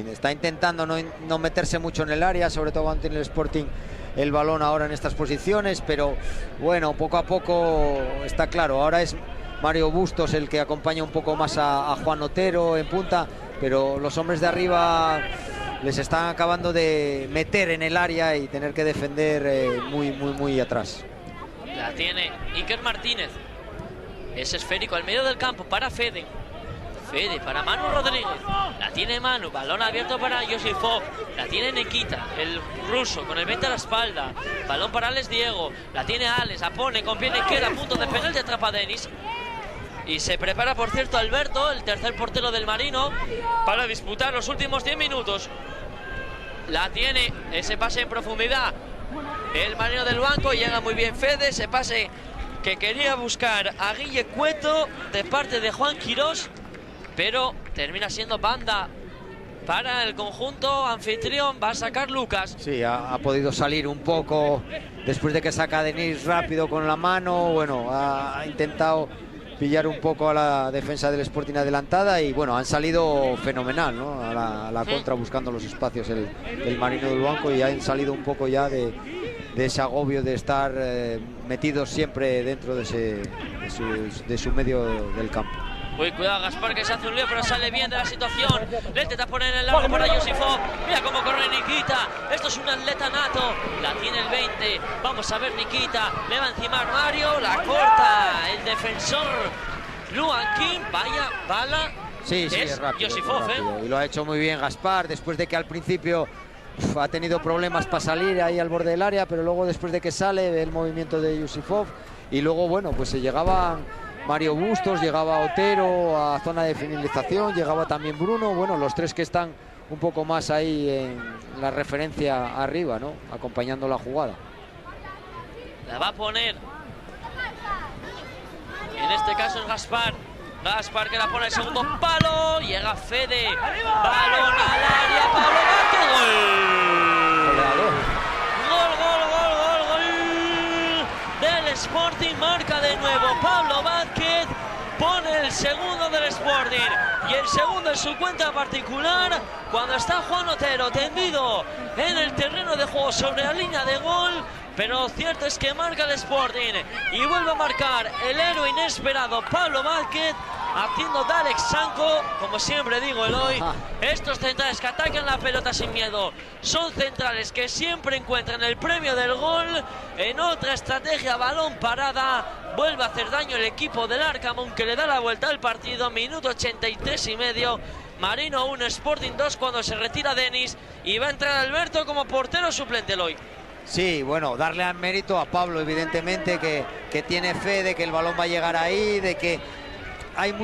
está intentando no meterse mucho en el área, sobre todo cuando tiene el Sporting el balón ahora en estas posiciones, pero bueno, poco a poco está claro. Ahora es Mario Bustos el que acompaña un poco más a Juan Otero en punta, pero los hombres de arriba les están acabando de meter en el área y tener que defender muy atrás. La tiene Iker Martínez. Es esférico al medio del campo para Fede. Fede para Manu Rodríguez. La tiene Manu. Balón abierto para Yosifov. La tiene Nikita, el ruso, con el 20 a la espalda. Balón para Alex Diego. La tiene Alex. La pone con pierna izquierda a punto de pegar. De atrapa a Denis. Y se prepara, por cierto, Alberto, el tercer portero del Marino, para disputar los últimos 10 minutos. La tiene, ese pase en profundidad el Marino del Banco. Llega muy bien Fede, ese pase que quería buscar a Guille Cueto de parte de Juan Quirós, pero termina siendo banda para el conjunto anfitrión. Va a sacar Lucas. Sí, ha podido salir un poco después de que saca a Denis rápido con la mano. Bueno, ha intentado pillar un poco a la defensa del Sporting adelantada y bueno, han salido fenomenal, ¿no? A la contra, buscando los espacios el Marino del Luanco, y han salido un poco ya de ese agobio de estar metidos siempre dentro de su medio del campo. Uy, cuidado Gaspar, que se hace un lío, pero sale bien de la situación. Le intenta poner en el largo para Yusifov. Mira cómo corre Nikita. Esto es un atleta nato. La tiene el 20. Vamos a ver Nikita. Le va encima Mario. La corta el defensor Luan Kim. Vaya bala. Sí, es rápido, Yusifov, Y lo ha hecho muy bien Gaspar, después de que al principio ha tenido problemas para salir ahí al borde del área, pero luego después de que sale el movimiento de Yusifov, y luego bueno, pues se llegaban Mario Bustos, llegaba Otero a zona de finalización, llegaba también Bruno, bueno, los tres que están un poco más ahí en la referencia arriba, ¿no? Acompañando la jugada. La va a poner, en este caso es Gaspar. Gaspar, que la pone el segundo palo. Llega Fede. Balón al área. Pablo Vázquez. Gol del Sporting. Marca de nuevo Pablo Vázquez. Pone el segundo del Sporting. Y el segundo en su cuenta particular, cuando está Juan Otero tendido en el terreno de juego sobre la línea de gol. Pero cierto es que marca el Sporting y vuelve a marcar el héroe inesperado Pablo Vázquez, haciendo de Alex Sanko, como siempre digo Eloy, estos centrales que atacan la pelota sin miedo son centrales que siempre encuentran el premio del gol. En otra estrategia, balón parada, vuelve a hacer daño el equipo del Arcamón, que le da la vuelta al partido. Minuto 83 y medio. Marino 1, Sporting 2 cuando se retira Denis, y va a entrar Alberto como portero suplente, Eloy. Sí, bueno, darle al mérito a Pablo, evidentemente, que tiene fe de que el balón va a llegar ahí, de que hay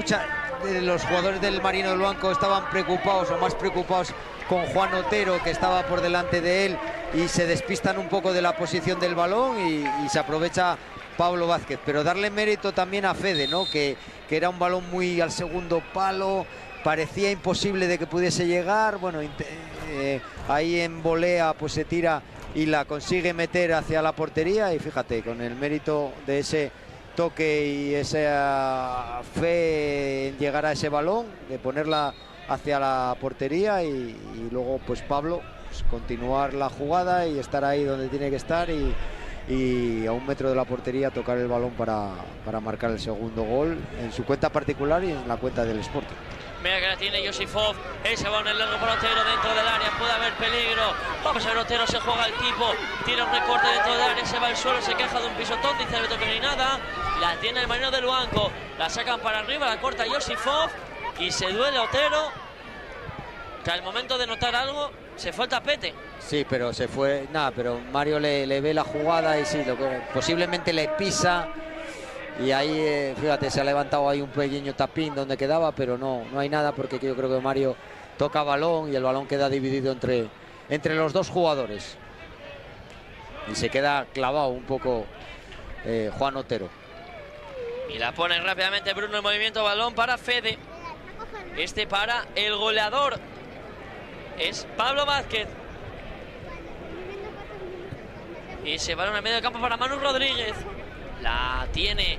los jugadores del Marino del Luanco estaban preocupados o más preocupados con Juan Otero, que estaba por delante de él, y se despistan un poco de la posición del balón y se aprovecha Pablo Vázquez. Pero darle mérito también a Fede, ¿no? Que era un balón muy al segundo palo, parecía imposible de que pudiese llegar. Bueno, ahí en volea pues se tira y la consigue meter hacia la portería, y fíjate, con el mérito de ese toque y esa fe en llegar a ese balón, de ponerla hacia la portería, y luego pues Pablo pues, continuar la jugada y estar ahí donde tiene que estar, y a 1 metro de la portería tocar el balón para marcar el segundo gol en su cuenta particular y en la cuenta del Sporting. Mira que la tiene Yusifov, ese balón en largo para Otero dentro del área, puede haber peligro. Vamos a ver, Otero se juega el tipo, tira un recorte dentro del área, se va al suelo, se queja de un pisotón, dice Alberto que no hay nada. La tiene el Marino del Luanco, la sacan para arriba, la corta Yusifov y se duele Otero, que al momento de notar algo se fue el tapete. Sí, pero se fue, nada, pero Mario le ve la jugada y sí, posiblemente le pisa. Y ahí, fíjate, se ha levantado ahí un pequeño tapín donde quedaba, pero no hay nada, porque yo creo que Mario toca balón y el balón queda dividido entre los dos jugadores. Y se queda clavado un poco Juan Otero. Y la pone rápidamente Bruno en movimiento, balón para Fede. Este para el goleador. Es Pablo Vázquez. Y se balón al medio del campo para Manu Rodríguez. La tiene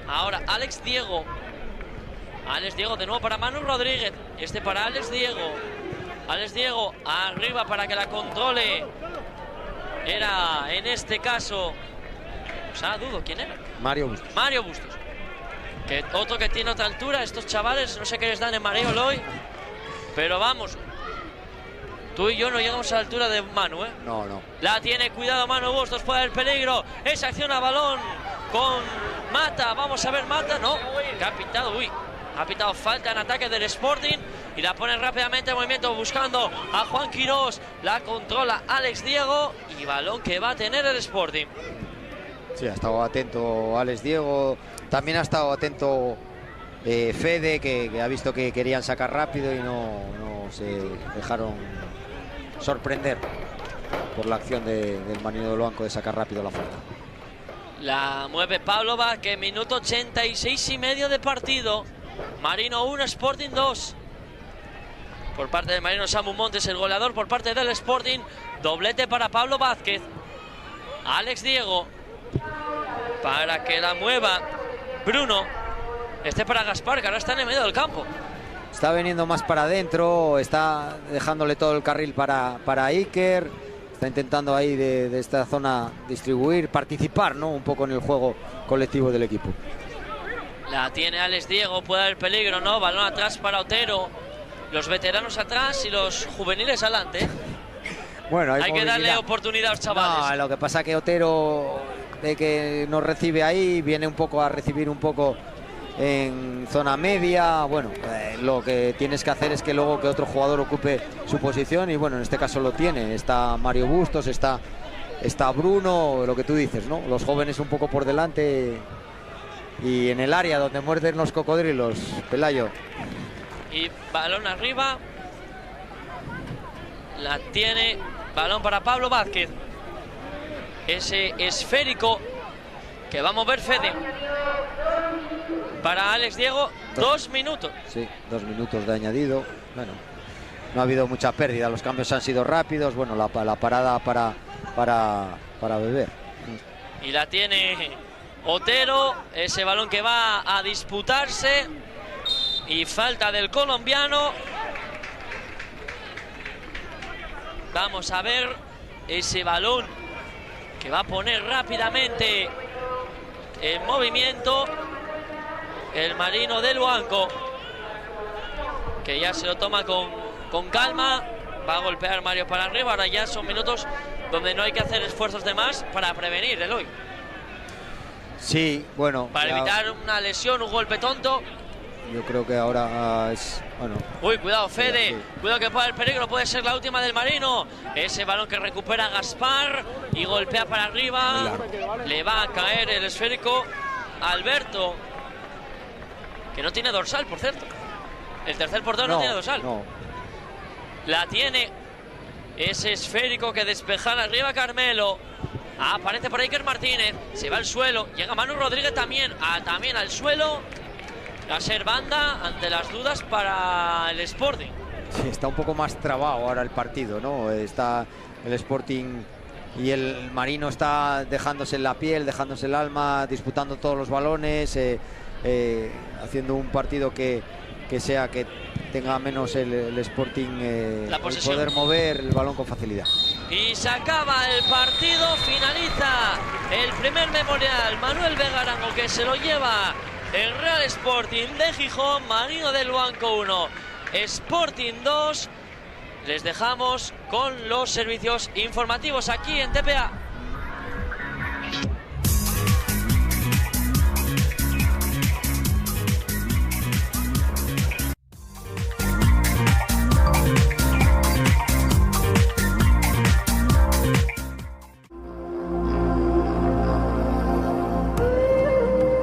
ahora Alex Diego. Alex Diego de nuevo para Manu Rodríguez. Este para Alex Diego. Alex Diego arriba para que la controle. Era en este caso, o sea, dudo quién era. Mario Bustos. Mario Bustos. Que otro que tiene otra altura. Estos chavales, no sé qué les dan en mareo hoy. Pero vamos, tú y yo no llegamos a la altura de Manu, ¿eh? No. La tiene, cuidado Manu Bustos, puede haber peligro. Esa acción a balón con Mata. Vamos a ver Mata, no, que ha pitado, ha pitado falta en ataque del Sporting. Y la pone rápidamente en movimiento buscando a Juan Quirós. La controla Alex Diego y balón que va a tener el Sporting. Sí, ha estado atento Alex Diego. También ha estado atento Fede, que ha visto que querían sacar rápido y no se dejaron sorprender por la acción del Marino del Luanco de sacar rápido la falta. La mueve Pablo Vázquez, minuto 86 y medio de partido. Marino 1, Sporting 2. por parte del Marino. Samu Montes, el goleador por parte del Sporting. Doblete para Pablo Vázquez. Alex Diego, para que la mueva Bruno. Para Gaspar, que ahora está en el medio del campo. Está viniendo más para adentro, está dejándole todo el carril para Iker. Está intentando ahí de esta zona distribuir, participar, ¿no?, un poco en el juego colectivo del equipo. La tiene Alex Diego, puede haber peligro, ¿no? Balón atrás para Otero. Los veteranos atrás y los juveniles adelante. Bueno, hay que darle oportunidad a los chavales. No, lo que pasa que Otero, de que nos recibe ahí, viene un poco a recibir un poco en zona media. Bueno, lo que tienes que hacer es que luego que otro jugador ocupe su posición, y bueno, en este caso lo tiene. Está Mario Bustos, está Bruno, lo que tú dices, ¿no? Los jóvenes un poco por delante y en el área donde muerden los cocodrilos, Pelayo. Y balón arriba. La tiene, balón para Pablo Vázquez. Ese esférico que va a mover Fede. Para Alex Diego, 2 minutos. Sí, 2 minutos de añadido. Bueno, no ha habido mucha pérdida, los cambios han sido rápidos. Bueno, la parada para beber. Y la tiene Otero, ese balón que va a disputarse. Y falta del colombiano. Vamos a ver ese balón que va a poner rápidamente en movimiento el Marino del Luanco, que ya se lo toma con calma. Va a golpear Mario para arriba. Ahora ya son minutos donde no hay que hacer esfuerzos de más para prevenir, Eloy. Sí, bueno. Para evitar una lesión, un golpe tonto. Yo creo que ahora es... Bueno. Uy, cuidado, Fede. Sí. Cuidado que puede haber peligro. Puede ser la última del Marino. Ese balón que recupera Gaspar y golpea para arriba. Le va a caer el esférico Alberto, que no tiene dorsal, por cierto. El tercer portero no tiene dorsal. No. La tiene ese esférico que despeja arriba Carmelo. Aparece por Iker Martínez. Se va al suelo. Llega Manu Rodríguez también al suelo. Va a ser banda ante las dudas para el Sporting. Sí, está un poco más trabado ahora el partido, ¿no? Está el Sporting y el Marino está dejándose la piel, dejándose el alma, disputando todos los balones, haciendo un partido que tenga menos el Sporting la posesión, poder mover el balón con facilidad. Y se acaba el partido, finaliza el primer memorial. Manuel Vega Arango, que se lo lleva el Real Sporting de Gijón. Marino del Luanco 1, Sporting 2. Les dejamos con los servicios informativos aquí en TPA.